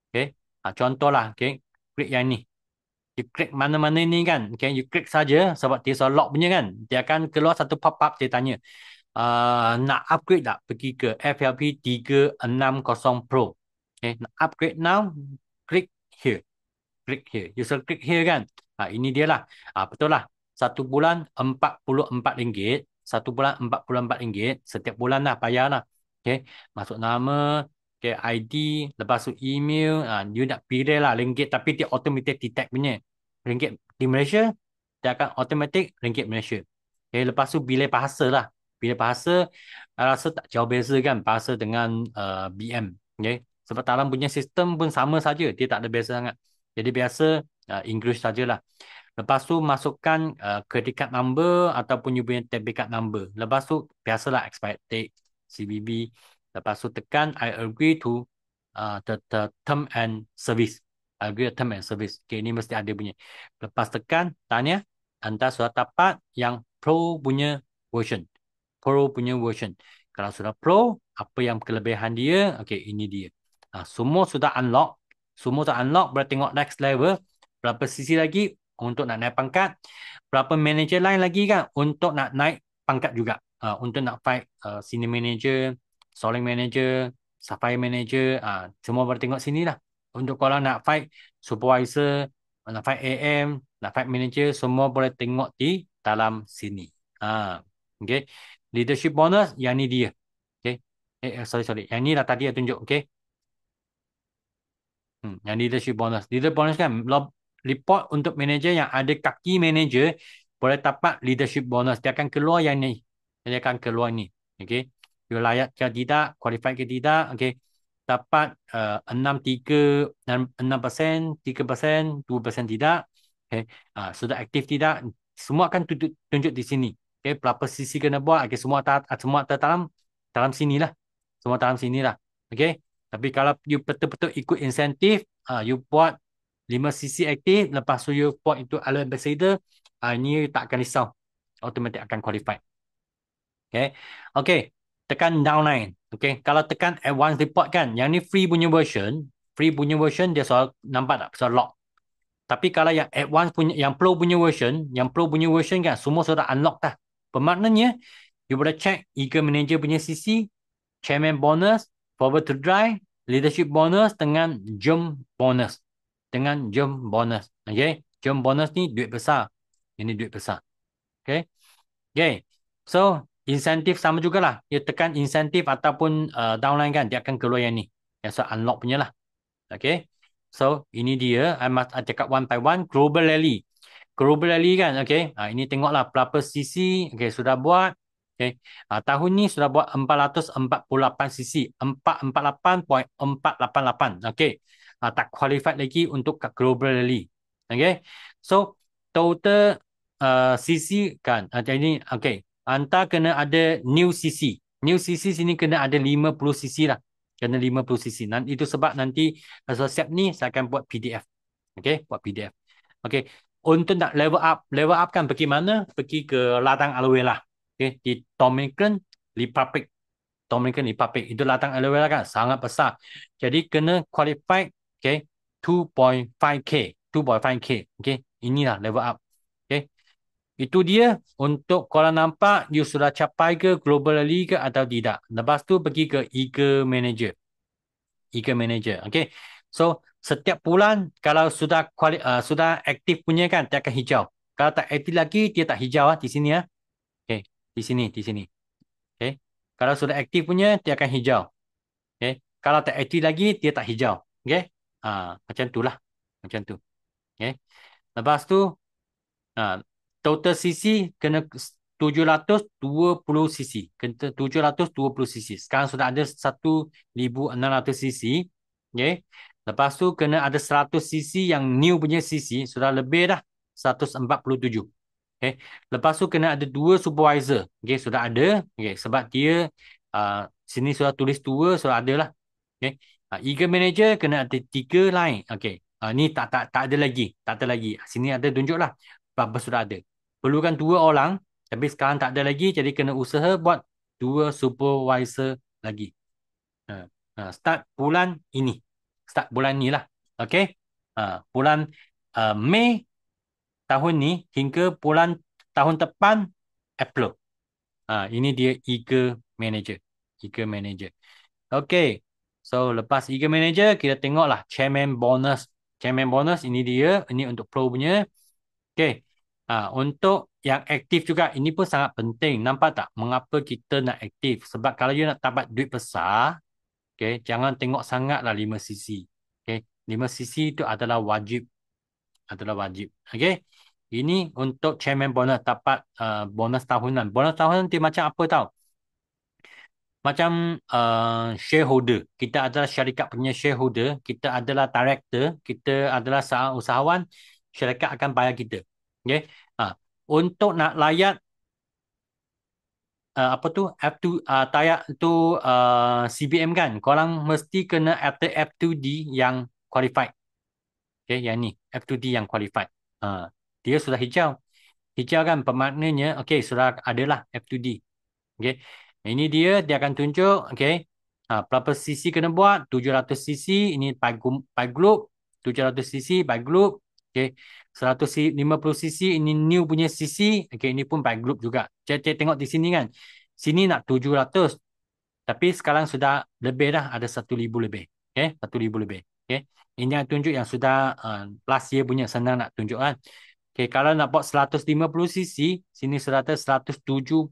Okay, contohlah, okay, klik yang ni. You klik mana-mana ni kan. Okay, you klik saja sebab dia sudah lock punya kan. Dia akan keluar satu pop-up, dia tanya. Nak upgrade tak? Pergi ke FLP 360 Pro. Okay, nak upgrade now, klik here. Klik here. You self klik here kan. Ini dia lah. Betul lah. Satu bulan RM44. Satu bulan RM44. Setiap bulan lah bayar lah. Okay. Masuk nama. Okay. ID. Lepas tu email. You nak pilih lah ringgit. Tapi dia automatic detect punya. Ringgit di Malaysia. Dia akan automatic ringgit Malaysia. Okay. Lepas tu pilih bahasa lah. Pilih bahasa. Rasa tak jauh beza kan. Bahasa dengan BM. Okay. Sebab dalam punya sistem pun sama saja. Dia tak ada beza sangat. Jadi biasa English sajalah. Lepas tu masukkan credit card number ataupun you punya debit card number. Lepas tu biasalah expired date, CVV. Lepas tu tekan I agree to the term and service. I agree to term and service. Okay, ini mesti ada punya. Lepas tekan tanya anda sudah dapat yang pro punya version. Pro punya version. Kalau sudah pro, apa yang kelebihan dia? Okay, ini dia. Semua sudah unlock. Semua sudah unlock. Boleh tengok next level. Berapa sisi lagi untuk nak naik pangkat. Berapa manager lain lagi kan untuk nak naik pangkat juga. Untuk nak fight senior manager, soling manager, sapphire manager. Semua boleh tengok sini lah. Untuk kalau nak fight supervisor, nak fight AM, nak fight manager, semua boleh tengok di dalam sini. Okay. Leadership bonus, yang ni dia. Okay. Sorry. Yang ni lah tadi saya tunjuk. Okay. Yang leadership bonus. Leadership bonus kan report untuk manager yang ada kaki manager boleh dapat leadership bonus. Dia akan keluar yang ni. Dia akan keluar ni. Okay. You layak ke tidak, qualified ke tidak. Okay. Dapat 6, 3, 6%, 3%, 2% tidak. Okay. Sudah aktif tidak. Semua akan tunjuk di sini. Okay. Berapa sisi kena buat. Okay. Semua dalam sini lah. Semua dalam sini lah. Okay. Tapi kalau you betul-betul ikut insentif, you buat 5 sisi aktif, lepas tu you buat itu alert ambassador, ini tak akan risau. Automatic akan qualified. Okay. Okay. Tekan downline. Okay. Kalau tekan advanced report kan, yang ni free punya version, dia soal nampak tak? Soal lock. Tapi kalau yang advanced punya, yang pro punya version kan, semua sudah unlock dah. Bermaknanya, you boleh check eager manager punya sisi, chairman bonus, forward to drive, leadership bonus dengan jump bonus. Okay. Jump bonus ni duit besar. Ini duit besar. Okay. Okay. So, insentif sama jugalah. You tekan insentif ataupun downline kan, dia akan keluar yang ni. Yang so unlock punya lah. Okay. So, ini dia. I cakap one by one. Global Rally. Global Rally kan. Okay. Ini tengoklah berapa sisi. Okay. Sudah buat. Okay. Tahun ni sudah buat 448 sisi. 448.488. Okay. Tak qualified lagi untuk Global Rally. Okay. So, total sisi kan. Jadi, okay. Anda kena ada new sisi. New sisi sini kena ada 50 sisi lah. Kena 50 sisi. Itu sebab nanti kalau siap ni, saya akan buat PDF. Okay. Buat PDF. Okay. Untuk nak level up kan pergi mana? Pergi ke ladang aloe lah. Okay. Di Dominican Republic. Itu ladang aloe lah kan. Sangat besar. Jadi kena qualified. Okay. 2.5K. Okay. Inilah level up. Okay. Itu dia untuk korang nampak you sudah capai ke globally ke atau tidak. Lepas tu pergi ke Eager Manager. Eager Manager. Okay. So, setiap bulan kalau sudah aktif punya kan, dia akan hijau. Kalau tak aktif lagi, dia tak hijau di sini ya. Okay. Di sini, di sini. Okay. Kalau sudah aktif punya, dia akan hijau. Okay. Kalau tak aktif lagi, dia tak hijau. Okay. Macam tu lah. Macam tu. Okay. Lepas tu, total cc kena 720 cc. Kena 720 cc. Sekarang sudah ada 1600 cc. Okay. Lepas tu kena ada 100 cc yang new punya cc. Sudah lebih dah. 147. Okay. Lepas tu kena ada 2 supervisor. Okay. Sudah ada. Okay. Sebab dia sini sudah tulis 2. Sudah ada lah. Okay. Eager Manager kena ada 3 line. Okay. Ni tak ada lagi. Tak ada lagi. Sini ada tunjuk lah. Berapa sudah ada. Perlukan 2 orang. Tapi sekarang tak ada lagi. Jadi kena usaha buat 2 supervisor lagi. Start bulan ini. Start bulan ni lah. Okay. Bulan Mei tahun ni hingga bulan tahun depan upload. Ini dia Eager Manager. Eager Manager. Okay. So, lepas Eager Manager, kita tengoklah Chairman Bonus. Chairman Bonus, ini dia. Ini untuk Pro punya. Okay. Untuk yang aktif juga, ini pun sangat penting. Nampak tak? Mengapa kita nak aktif? Sebab kalau you nak dapat duit besar, okay, jangan tengok sangatlah 5cc. Okay. 5cc itu adalah wajib. Adalah wajib. Okay. Ini untuk Chairman Bonus. Dapat bonus tahunan. Bonus tahunan dia macam apa tau? Macam shareholder. Kita adalah syarikat punya shareholder. Kita adalah director. Kita adalah seorang usahawan. Syarikat akan bayar kita. Okay. Untuk nak layak apa tu F2 tayak tu CBM kan, korang mesti kena ada F2D yang qualified. Okay, yang ni F2D yang qualified. Dia sudah hijau. Hijau kan bermaknanya okay, sudah adalah F2D. Okay. Ini dia akan tunjuk okay. Berapa cc kena buat? 700 cc ini by group, 700 cc by group. Okay. 150 cc ini new punya cc. Okay, ini pun by group juga. Cek tengok di sini kan. Sini nak 700. Tapi sekarang sudah lebih dah, ada 1000 lebih. Okay, 1000 lebih. Okay. Ini yang tunjuk yang sudah last year punya, senang nak tunjuk kan. Okay, kalau nak buat 150 cc, sini sudah ada 172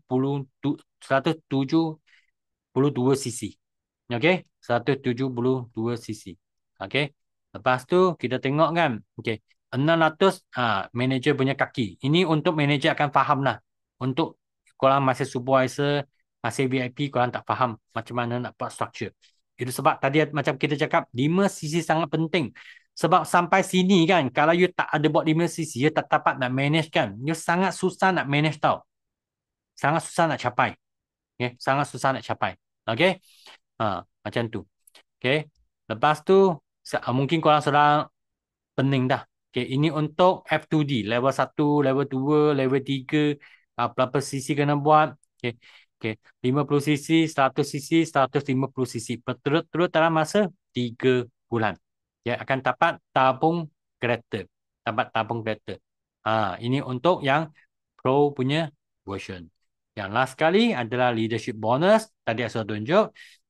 cc. Okay, 172 cc. Okay, lepas tu kita tengok kan. Okay, 600 manager punya kaki. Ini untuk manager akan faham lah. Untuk korang masih supervisor, masih VIP, korang tak faham macam mana nak buat structure. Itu sebab tadi macam kita cakap, 5 cc sangat penting. Sebab sampai sini kan, kalau you tak ada buat 5 cc, you tak dapat nak manage kan. You sangat susah nak manage tau. Sangat susah nak capai. Okay? Sangat susah nak capai. Okay? Macam tu. Okay? Lepas tu, mungkin korang sudah pening dah. Okay? Ini untuk F2D. Level 1, level 2, level 3. Berapa cc kena buat. Okay? Okay. 50 cc, 100 cc, 150 cc. Berturut-turut dalam masa 3 bulan. Ya, akan dapat tabung kereta. Dapat tabung kereta. Ini untuk yang Pro punya version. Yang last kali adalah leadership bonus. Tadi saya sudah tunjuk.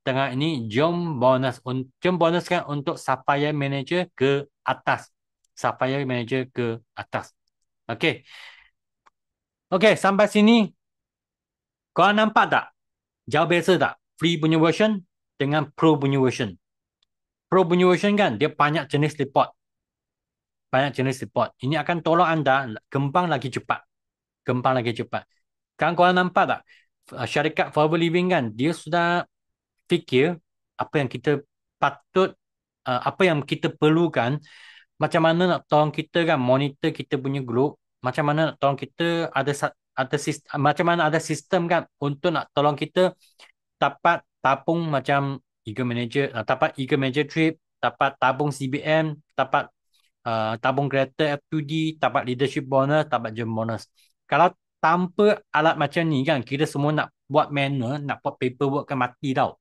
Tengah ini jom bonus. Jom bonus kan untuk Sapphire Manager ke atas. Sapphire Manager ke atas. Okey. Okey, sampai sini. Kau nampak tak? Jauh beza tak? Free punya version dengan Pro punya version. Pro punya version kan, dia banyak jenis report. Banyak jenis report. Ini akan tolong anda kembang lagi cepat. Kembang lagi cepat. Kan korang nampak tak? Syarikat Forever Living kan, dia sudah fikir apa yang kita patut, apa yang kita perlukan, macam mana nak tolong kita kan, monitor kita punya group, macam mana nak tolong kita ada sistem, macam mana ada sistem kan untuk nak tolong kita dapat tabung macam Eager Manager, dapat Eager Manager Trip, dapat tabung CBM, dapat tabung kereta F2D, dapat leadership bonus, dapat gem bonus. Kalau tanpa alat macam ni kan, kita semua nak buat manual, nak buat paperwork kan mati tau.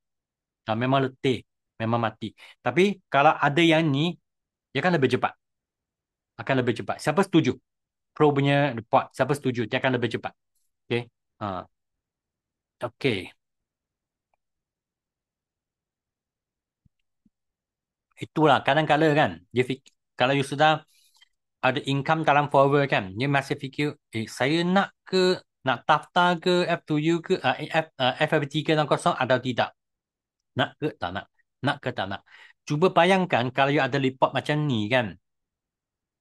Memang letih, memang mati. Tapi kalau ada yang ni, dia kan lebih cepat. Akan lebih cepat. Siapa setuju? Pro punya report. Siapa setuju? Dia akan lebih cepat. Okay. Okay. Itulah kadang-kadang kan. Kalau you sudah ada income dalam forever kan, dia masih fikir, saya nak ke, nak daftar ke F2U ke, FFT ke 60 atau tidak? Nak ke tak nak? Nak ke tak nak? Cuba bayangkan kalau you ada report macam ni kan,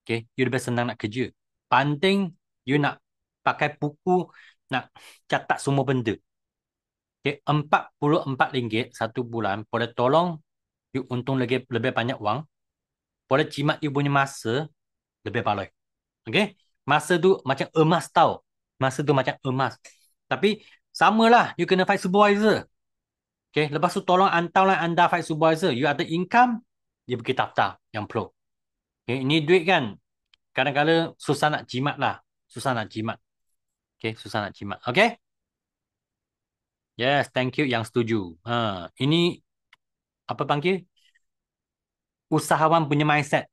okay, you lebih senang nak kerja. Banding you nak pakai buku, nak catat semua benda. Okay, RM44 satu bulan, boleh tolong you untung lebih banyak wang, boleh jimat you punya masa, lebih baloi. Okay? Masa tu macam emas tau. Masa tu macam emas. Tapi samalah you kena fight supervisor. Okay? Lepas tu tolong hantarlah anda fight supervisor. You ada income, dia pergi daftar yang pro. Okay? Ini duit kan. Kadang-kadang susah nak jimat lah. Susah nak jimat. Okay? Susah nak jimat. Okay? Yes, thank you yang setuju. Ini apa panggil? Usahawan punya mindset.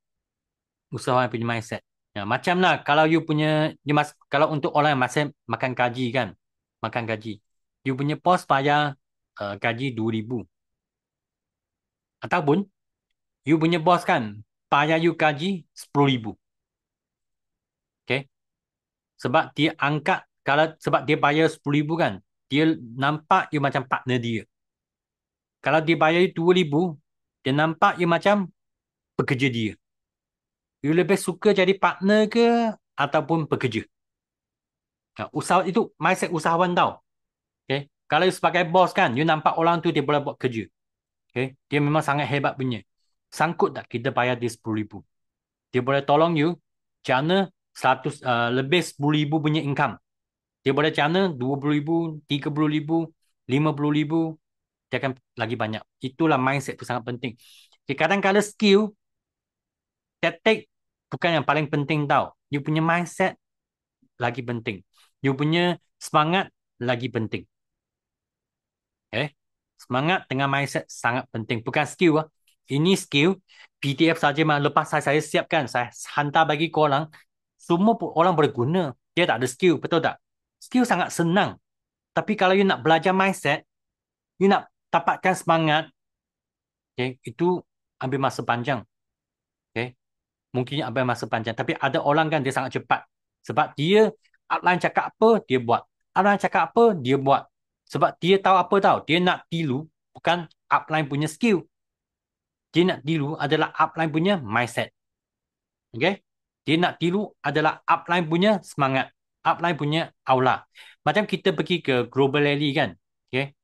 Usahawan punya mindset. Ya, macam lah kalau you punya kalau untuk orang yang masih makan gaji kan, makan gaji. You punya bos bayar gaji 2,000. Ataupun you punya bos kan bayar you gaji 10,000. Okay? Sebab dia angkat sebab dia bayar 10,000 kan, dia nampak you macam partner dia. Kalau dia bayar you 2,000, dia nampak you macam pekerja dia. You lebih suka jadi partner ke ataupun pekerja? Itu mindset usahawan tau. Okay? Kalau you sebagai bos kan, you nampak orang tu dia boleh buat kerja. Okay? Dia memang sangat hebat punya. Sangkut tak kita bayar dia 10,000? Dia boleh tolong you jana 100, lebih 10,000 punya income. Dia boleh jana 20,000, 30,000, 50,000. Dia akan lagi banyak. Itulah mindset tu sangat penting. Okay, kadang-kadang skill, taktik bukan yang paling penting tau. You punya mindset lagi penting. You punya semangat lagi penting. Okay? Semangat dengan mindset sangat penting. Bukan skill. Ini skill. PDF saja mah. Lepas saya siapkan. Saya hantar bagi korang. Semua orang boleh guna. Dia tak ada skill. Betul tak? Skill sangat senang. Tapi kalau you nak belajar mindset, you nak dapatkan semangat, okay, itu ambil masa panjang. Okay? Mungkin ambil masa panjang. Tapi ada orang kan dia sangat cepat. Sebab dia outline cakap apa, dia buat. Outline cakap apa, dia buat. Sebab dia tahu apa tahu. Dia nak tilu bukan upline punya skill. Dia nak tilu adalah upline punya mindset. Okay? Dia nak tilu adalah upline punya semangat. Upline punya aula. Macam kita pergi ke Global Rally kan? Okay?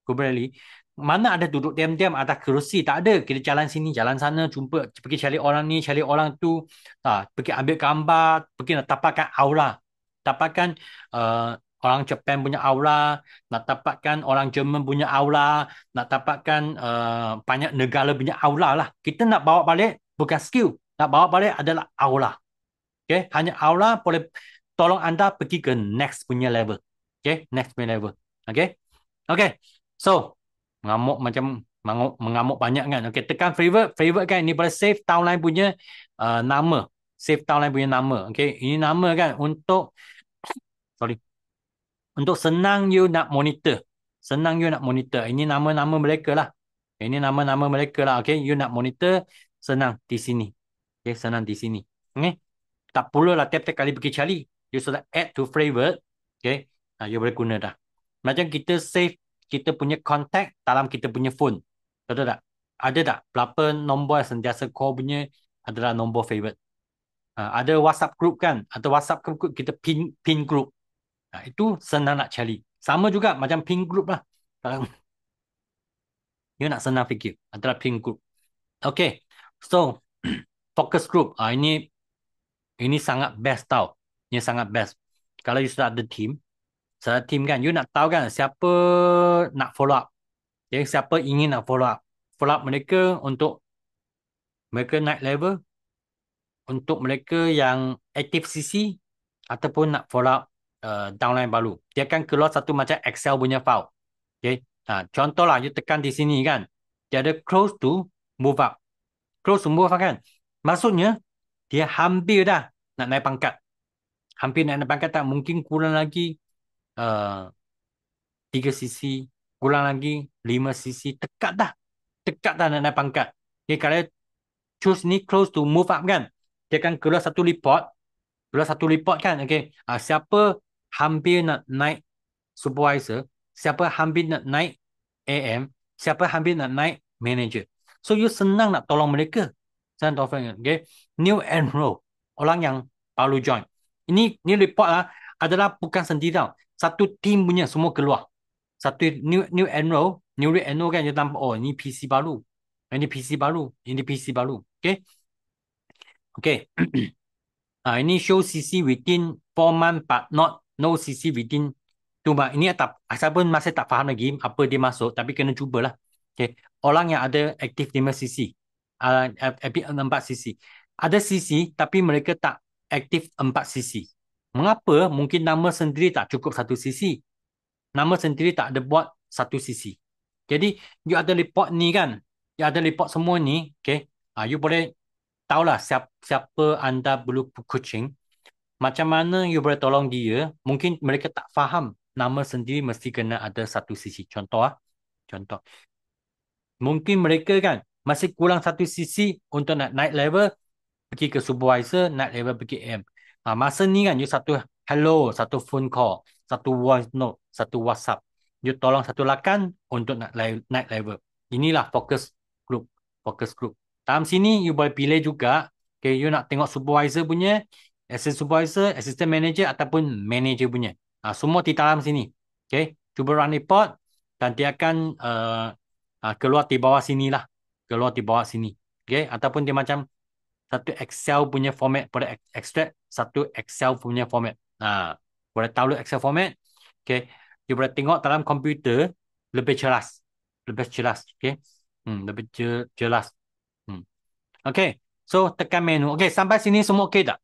Global Rally. Mana ada duduk diam-diam atas kerusi? Tak ada. Kita jalan sini, jalan sana, jumpa, pergi cari orang ni, cari orang tu. Pergi ambil gambar, pergi nak dapatkan aula. Dapatkan orang Jepun punya aula, nak dapatkan orang Jerman punya aula, nak dapatkan banyak negara punya aula lah. Kita nak bawa balik bukan skill, nak bawa balik adalah aula. Okay? Hanya aula boleh tolong anda pergi ke next punya level. Okay? Next punya level. Okay? Okay. So, mengamuk banyak kan. Okay, tekan favorite. Favorite kan, ini boleh save timeline punya nama. Save timeline punya nama. Okay, ini nama kan untuk untuk senang you nak monitor. Senang you nak monitor. Ini nama-nama mereka lah. Ini nama-nama mereka lah. Okay, you nak monitor, senang di sini. Okay, senang di sini. Okay, tak perlu lah tiap-tiap kali pergi cari. You sudah add to favorite. Okay, you boleh guna dah. Macam kita save kita punya contact dalam kita punya phone. Betul tak? Ada tak? Berapa nombor yang sentiasa call punya adalah nombor favorite. Ada WhatsApp group kan? Atau WhatsApp group kita pin group. Itu senang nak cari. Sama juga macam pin group lah. Kalau you nak senang fikir adalah pin group. Okay. So, focus group. Ini sangat best tau. Ini sangat best. Kalau you sudah ada team, kan, you nak tahu kan siapa nak follow up. Okay, siapa ingin nak follow up. Follow up mereka untuk mereka naik level, untuk mereka yang aktif CC ataupun nak follow up downline baru. Dia akan keluar satu macam Excel punya file. Okay. Contohlah, you tekan di sini kan. Dia ada close to move up. Close to move up kan. Maksudnya, dia hampir dah nak naik pangkat. hampir nak naik pangkat tak? Mungkin kurang lagi uh, 3 sisi, kurang lagi 5 sisi. Dekat dah. Dekat dah nak naik pangkat. Okay, kalau choose ni close to move up kan, dia akan keluar satu report. Keluar satu report kan. Okay. Siapa hampir nak naik supervisor, siapa hampir nak naik AM, siapa hampir nak naik manager. So, you senang nak tolong mereka. Senang tolong. Okay. New enroll. Orang yang baru join. Ini report lah adalah bukan sendiri tau. Satu team punya semua keluar. Satu new enroll kan dia nampak, oh ini PC baru. Ini PC baru. Ini PC baru. Okay. Okay. Ini show CC within 4 months but not no CC within 2 months. Ini saya pun masih tak faham lagi apa dia masuk, tapi kena cubalah. Okay. Orang yang ada aktif 5 CC, 4 CC. Ada CC tapi mereka tak aktif 4 CC. Mengapa? Mungkin nama sendiri tak cukup 1 CC. Nama sendiri tak ada buat 1 CC. Jadi, you ada report ni kan. You ada report semua ni. Okay. You boleh tahulah siapa anda perlu coaching. Macam mana you boleh tolong dia. Mungkin mereka tak faham. Nama sendiri mesti kena ada 1 CC. Contoh. Contoh. Mungkin mereka kan masih kurang 1 CC untuk nak naik level, pergi ke supervisor, naik level pergi AM. Masa ni kan you satu hello, satu phone call, satu voice note, satu WhatsApp. You tolong satu lakan untuk nak naik level. Inilah fokus group. Fokus group. Dalam sini you boleh pilih juga. Okay, you nak tengok supervisor punya, assistant supervisor, assistant manager ataupun manager punya. Semua di dalam sini. Okay, cuba run report dan dia akan keluar di bawah sini lah. Keluar di bawah sini. Okay, ataupun dia macam satu Excel punya format, boleh extract satu Excel punya format. Boleh download Excel format. Okay. You boleh tengok dalam komputer lebih jelas. Lebih jelas. Okay. Lebih jelas. Okay. So, tekan menu. Okay, sampai sini semua okay tak?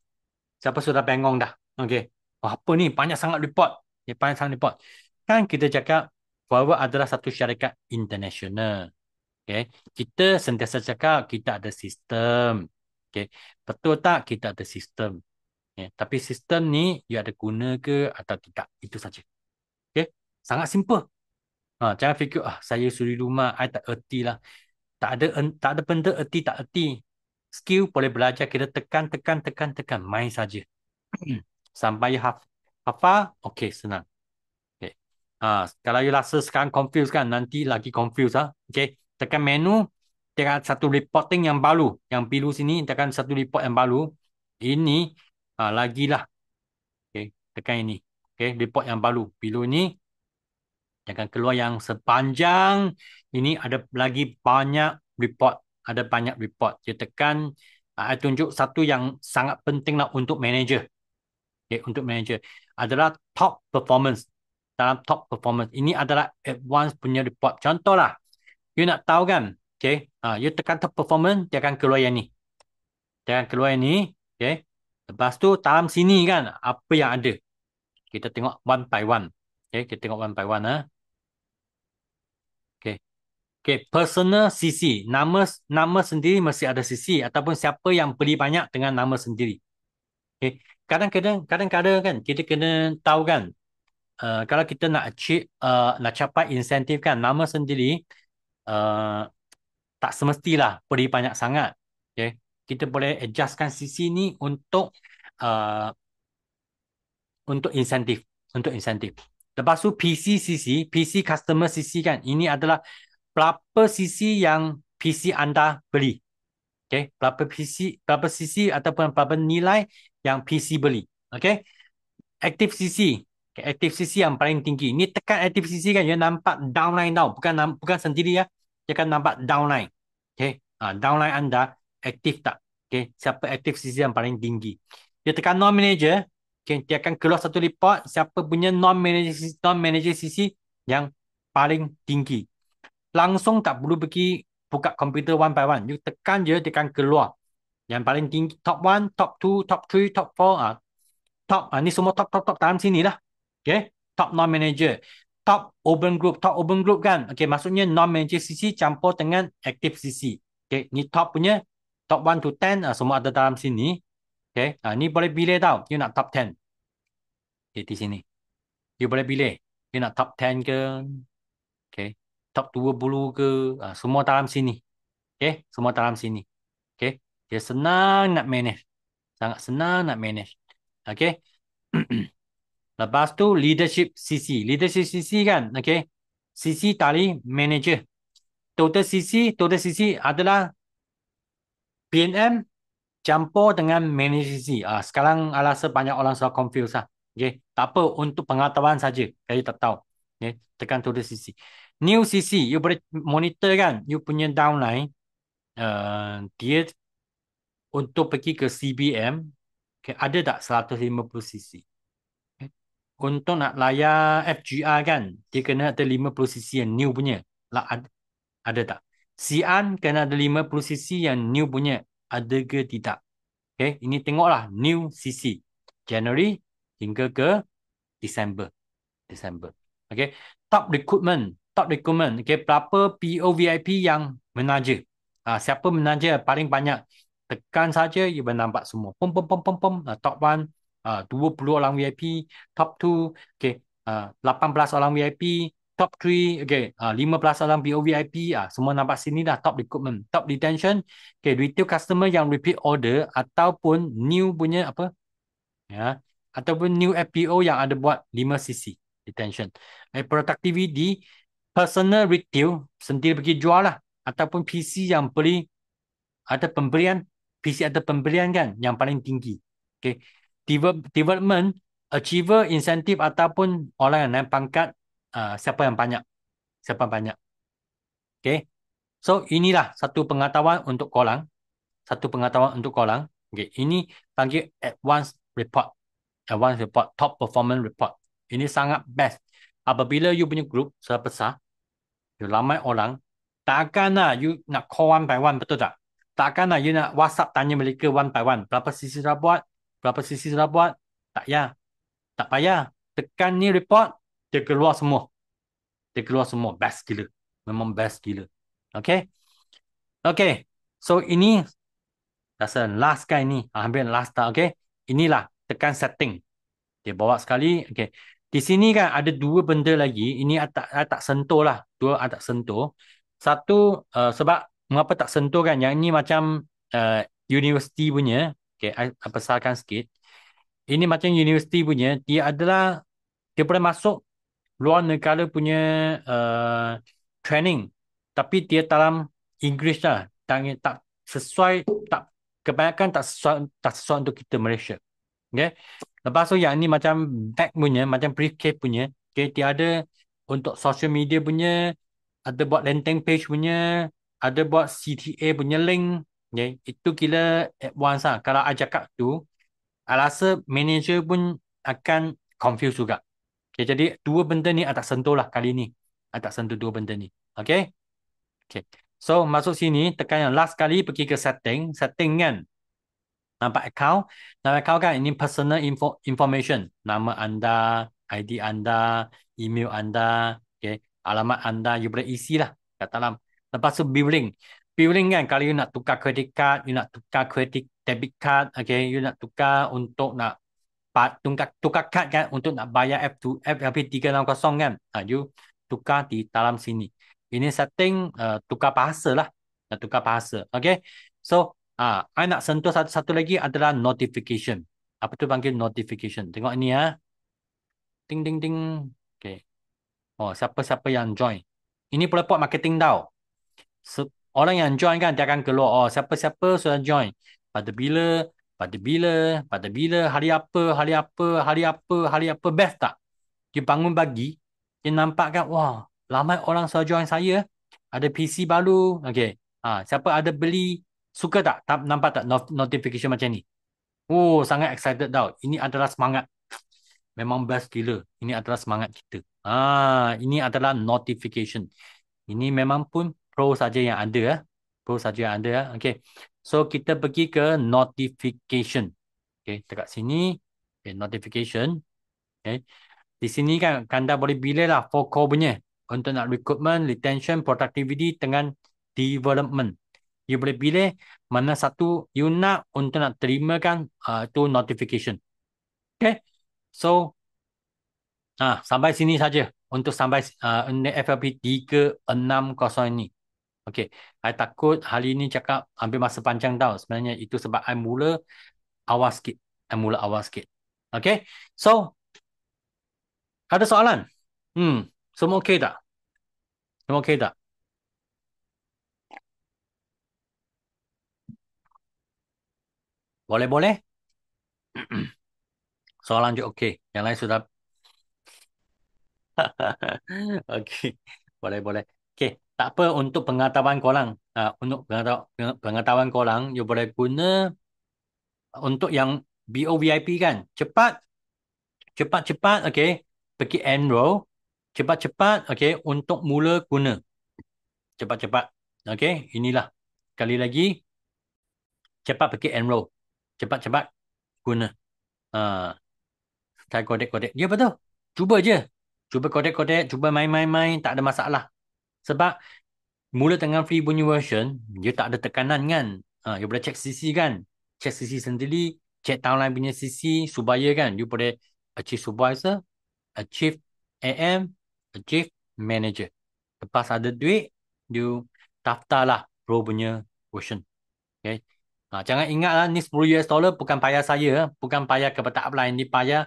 Siapa sudah bengong dah? Okay. Apa ni? Banyak sangat report. Okay, banyak sangat report. Kan kita cakap Huawei adalah satu syarikat international. Okay. Kita sentiasa cakap kita ada sistem. Okay. Betul tak kita ada sistem? Okay. Tapi sistem ni dia ada guna ke atau tidak? Itu saja. Okay. Sangat simple. Jangan fikir saya suri rumah, I tak erti lah. Tak ada benda erti tak erti. Skill boleh belajar, kita tekan. Main saja. Sampai hafal, okay, senang. Okay. Kalau you rasa sekarang confused kan, nanti lagi confused. Okay. Tekan menu, tekan satu reporting yang baru. Yang biru sini, tekan satu report yang baru. Ini, lagilah. Okay. Tekan ini. Okay. Report yang baru. Biru ni, akan keluar yang sepanjang. Ini ada lagi banyak report. Ada banyak report. Dia tekan, tunjuk satu yang sangat penting lah untuk manager. Okay. Untuk manager. Adalah top performance. Dalam top performance. Ini adalah advanced punya report. Contoh lah. You nak tahu kan, okay, you tekan top performance, dia akan keluar yang ni. Dia akan keluar yang ni, okay. Lepas tu, dalam sini kan, apa yang ada. Kita tengok one by one. Okay, kita tengok one by one. Okay. Okay, personal CC. Nama sendiri mesti ada CC. Ataupun siapa yang beli banyak dengan nama sendiri. Okay. Kadang-kadang kan, kita kena tahu kan, kalau kita nak achieve, nak capai insentif kan, nama sendiri, tak semestilah beri banyak sangat. Okay. Kita boleh adjustkan sisi ni untuk insentif. Untuk insentif. Lepas tu PC customer CC kan. Ini adalah berapa sisi yang PC anda beli. Okay. Berapa sisi ataupun berapa nilai yang PC beli. Okay. Active CC. Okay. Active CC yang paling tinggi. Ni tekan active CC kan. Dia nampak downline tau. Bukan sendiri ya. Dia akan nampak downline. Okay. Downline anda aktif tak? Okay. Siapa aktif sisi yang paling tinggi? Dia tekan non-manager. Okay. Dia akan keluar satu report. Siapa punya non-manager sisi yang paling tinggi. Langsung tak perlu pergi buka komputer one by one. You tekan je, dia akan keluar. Yang paling tinggi. Top 1, top 2, top 3, top 4. Ni semua top dalam sini lah. Okay. Top non-manager. Top open group kan. Okay, maksudnya non-manager CC campur dengan active CC. Okay, ni top punya. Top 1 to 10 semua ada dalam sini. Okay, ni boleh pilih tau. You nak top 10. Okay, di sini. You boleh pilih. You nak top 10 ke? Okay. Top 20 ke? Semua dalam sini. Okay. Semua dalam sini. Okay. Dia senang nak manage. Sangat senang nak manage. Okay. Lepas tu leadership CC. Leadership CC kan. Okay. CC tali manager. Total CC adalah PNM campur dengan manager. Sekarang rasa banyak orang sudah confuse lah. Okay. Tak apa, untuk pengetahuan saja. Jadi tak tahu. Okay. Tekan total CC. New CC, you boleh monitor kan, you punya downline. Dia untuk pergi ke CBM, okay, ada tak 150 cc? Okay. Untuk nak layar FGR kan, dia kena ada 50 cc yang new punya. Lah, ada tak? Sian kena ada 50 cc yang new punya. Ada ke tidak? Okay, ini tengoklah new CC January hingga ke Disember. Okay, top recruitment. Okay, berapa PO VIP yang menaja? Siapa menaja paling banyak? Tekan saja, you nampak semua. Pom pom pom pom pom. Top 1, 20 orang VIP. Top 2, okay, 18 orang VIP. Top 3, okay, 15 orang PO VIP. Semua nampak sini dah top recruitment. Top retention, okay, retail customer yang repeat order ataupun new punya apa? Ya, ataupun new FPO yang ada buat 5 cc retention. Productivity personal retail sendiri pergi jual lah, ataupun PC yang beli ada pembelian, PC ada pembelian kan yang paling tinggi. Okay. Development achiever insentif ataupun orang yang naik pangkat, siapa yang banyak. Okay. So inilah satu pengetahuan untuk korang. Okay. Ini panggil advanced report. Top performance report. Ini sangat best. Apabila you punya group sudah besar, you ramai orang, takkanlah you nak call one by one, betul tak? Takkanlah you nak WhatsApp tanya mereka one by one. Berapa sisi sudah buat? Tak payah. Tak payah. Tekan ni report, dia keluar semua. Best gila. Memang best gila. Okay? Okay. So ini, rasa last kan ini. Hampir last tak. Okay? Inilah. Tekan setting. Dia bawa sekali. Okay. Di sini kan ada dua benda lagi. Ini tak sentuh lah. Dua tak sentuh. Satu, sebab mengapa tak sentuh kan? Yang ini macam universiti punya. Okay, I besarkan sikit. Ini macam universiti punya. Dia boleh masuk luar negara punya training. Tapi dia dalam English lah. Tak sesuai, kebanyakan tak sesuai untuk kita Malaysia. Okay. Lepas tu yang ni macam bag punya, macam briefcase punya. Okay, dia ada untuk social media punya, ada buat landing page punya, ada buat CTA punya link. Okay, itu gila advance lah. Kalau I cakap tu, I rasa manager pun akan confuse juga. Okay, jadi dua benda ni I tak sentuh lah kali ni. I tak sentuh dua benda ni. Okay. Okay. So, masuk sini, tekan yang last kali, pergi ke setting. Setting kan, nampak account. Nama account kan ini personal information. Nama anda, ID anda, email anda, okay, alamat anda, you boleh isi lah kat dalam. Lepas tu billing. Billing kan kalau you nak tukar credit card, you nak tukar credit debit card, okay, you nak tukar untuk nak tukar kad kan untuk nak bayar FP360 kan. You tukar di dalam sini. Ini setting tukar bahasa lah. Tukar bahasa. Okay. So, I nak sentuh satu lagi adalah notification. Apa tu panggil notification? Tengok ini ya. Ting ting ting. Okay. Oh, siapa-siapa yang join. Ini buat marketing tau. Orang yang join kan dia akan keluar. Oh, siapa-siapa sudah join. Pada bila, hari apa, best tak? Dia bangun pagi, dia nampak kan, wah, ramai orang sudah join saya. Ada PC baru. Okay. Siapa ada beli, suka tak? Nampak tak notification macam ni? Oh, sangat excited tau. Ini adalah semangat. Memang best gila. Ini adalah semangat kita. Ini adalah notification. Ini memang pun pro saja yang ada. Pro saja yang ada. Okay. So, kita pergi ke notification. Okay. Dekat sini. Okay. Notification. Okay. Di sini kan anda boleh pilih lah 4 punya. Untuk nak recruitment, retention, productivity dengan development. You boleh pilih mana satu you nak untuk nak terima kan tu notification. Okay. So, Sampai sini saja untuk sampai FLP 360 ini. Okey, I takut hari ini cakap ambil masa panjang tau. Sebenarnya itu sebab I mula awal sikit. Okey, so ada soalan? Semua okey tak? Semua okey tak? Boleh-boleh? Soalan je okey. Yang lain sudah. Okey, boleh-boleh. Okey, tak apa untuk pengetahuan korang. Untuk pengetahuan korang, you boleh guna untuk yang BOVIP kan. Cepat, cepat-cepat, okey. Pergi enroll. Cepat-cepat, okey, untuk mula guna. Cepat-cepat. Okey, inilah. Sekali lagi, cepat pergi enroll. Cepat-cepat guna. Ha, try kodek-kodek. Ya betul. Cuba je. Cuba kodek-kodek, cuba main-main-main, tak ada masalah. Sebab mula dengan free punya version, dia tak ada tekanan kan. You boleh cek CC kan. Cek CC sendiri, cek tahun lain punya CC supaya kan, you boleh achieve supervisor, achieve AM, achieve manager. Lepas ada duit, you daftarlah pro punya version. Okay. Jangan ingatlah ni $10 bukan payah saya, bukan payah ke petak upline, ni payah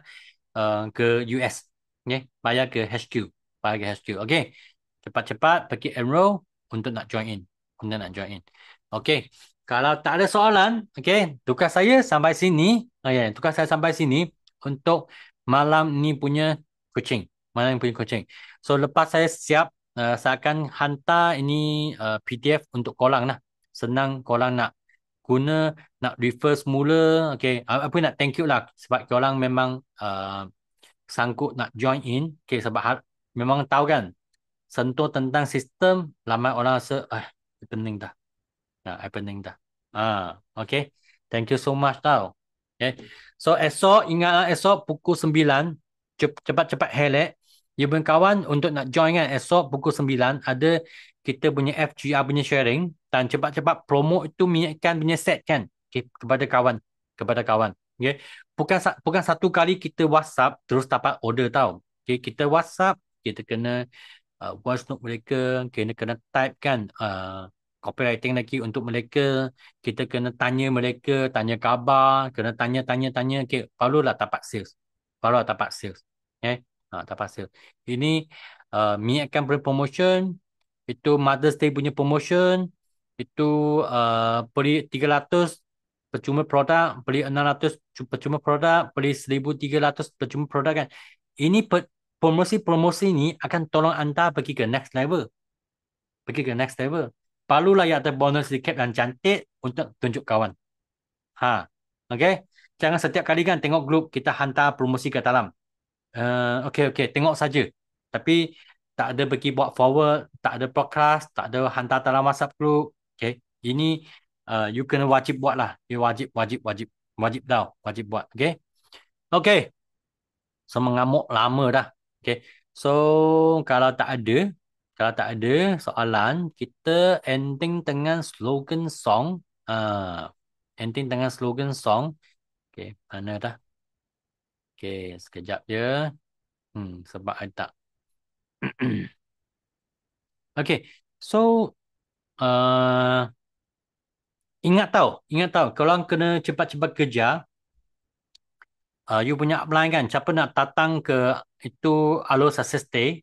ke US. Okay. Payah ke HQ. Payah ke HQ. Okay. Cepat-cepat pergi enroll untuk nak join in. Untuk nak join in. Okay. Kalau tak ada soalan, okay, tugas saya sampai sini. Okay, tugas saya sampai sini untuk malam ni punya coaching. Malam ni punya coaching. So, lepas saya siap, saya akan hantar ini PDF untuk korang lah. Senang korang nak guna, nak refer semula. Okay. Apa nak thank you lah. Sebab korang memang sanggup nak join in. Okay, sebab memang tahu kan, sentuh tentang sistem, ramai orang rasa, pening dah. Pening dah. Okay. Thank you so much tau. Okay. So, esok, ingatlah esok pukul 9, cepat-cepat helek. You punya kawan untuk nak join kan, esok pukul 9, ada kita punya FGR punya sharing, dan cepat-cepat promote itu minatkan punya set kan, okay, kepada kawan. Kepada kawan. Okay. Bukan satu kali kita WhatsApp, terus dapat order tau. Okay. Kita WhatsApp, kita kena voice note mereka, kena type kan, copywriting lagi untuk mereka, kita kena tanya mereka, tanya khabar, kena tanya, okay, barulah dapat sales. Barulah dapat sales. Okay. Dapat sales. Ini minatkan promotion, itu Mother's Day punya promotion, itu beli 300 percuma produk, beli 600 percuma produk, beli 1,300 percuma produk kan. Ini promosi-promosi ni akan tolong anda pergi ke next level. Pergi ke next level. Perlulah yang ada bonus sedikit dan cantik untuk tunjuk kawan. Okay. Jangan setiap kali kan tengok grup kita hantar promosi ke dalam. Okay. Tengok saja. Tapi tak ada pergi buat forward, tak ada podcast, tak ada hantar dalam WhatsApp group. Okay. Ini you kena wajib buat lah. You wajib. Wajib tau. Wajib buat. Okay. Okay. So, mengamuk lama dah. Okay. So, kalau tak ada soalan, kita ending dengan slogan song. Ending dengan slogan song. Okay, mana dah? Okay, sekejap je. Sebab I tak. Okay, so ingat tau, kalau kena cepat-cepat kerja, you punya upline kan, siapa nak datang ke itu Alor Success Day,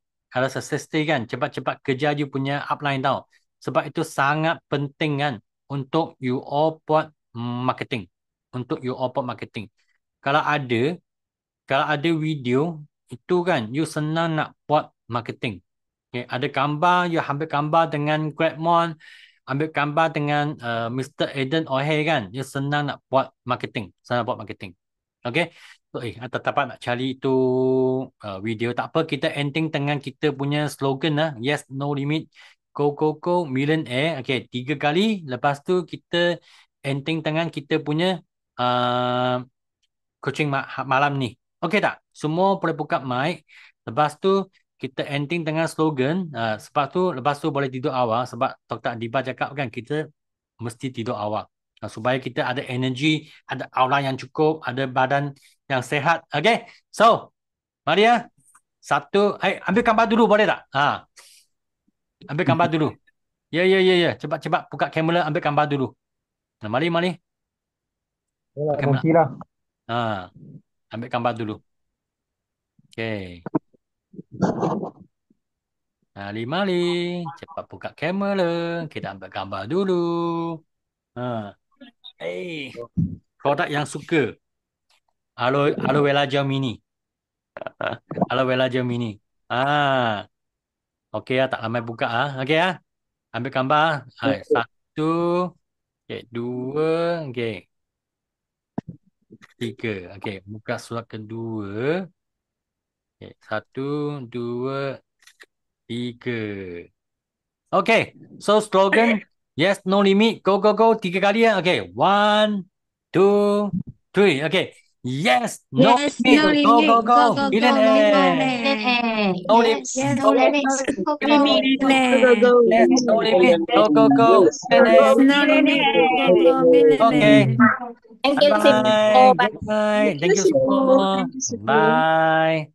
kan, cepat-cepat kerja you punya upline tau. Sebab itu sangat penting kan, untuk you all buat marketing. Untuk you all buat marketing. Kalau ada video, itu kan, you senang nak buat marketing. Okay, ada gambar, you ambil gambar dengan Grabmon, ambil gambar dengan Mr. Aiden O'Hay kan, you senang nak buat marketing. Okay. So, tetap nak cari itu video. Tak apa, kita ending dengan kita punya slogan lah. Yes, no limit. Go, go, go, millionaire. Okay, 3 kali. Lepas tu kita ending dengan kita punya uh, coaching malam ni. Okay tak? Semua boleh buka mic. Lepas tu kita ending dengan slogan. Lepas tu boleh tidur awal. Sebab Dr. Adiba cakap kan, kita mesti tidur awal. Supaya kita ada energi, ada aura yang cukup, ada badan yang sehat. Okay? So, mari ya. Satu. Ambil gambar dulu boleh tak? Ambil gambar dulu. Ya. Cepat buka kamera, ambil gambar dulu. Nah, mari. Buka kamera. Nantilah. Ambil gambar dulu. Okey. Mari. Cepat buka kamera. Kita ambil gambar dulu. Produk yang suka. Aloe Vera Gel Mini. Aloe Vera Gel Mini. Okey tak lama buka Okey Ambil gambar. Satu. Okey, dua. Okey. Tiga. Okey, buka surat kedua. Okey, satu, dua, tiga. Okey, so slogan yes, no limit, go. Tiga kali Okey, one, two, three. Okey, yes, no Yes, limit, no go. limit. Go, Millionaire. millionaire. No limit, Yes, no no limit. limit. Go, Millionaire. millionaire. Yes, no limit, go. Yes, Millionaire. no limit. Go, Okay. millionaire. Thank you, Bye. Sipo. Good night. Thank you, Thank you Sipo. semua. Thank you, Sipo. Bye.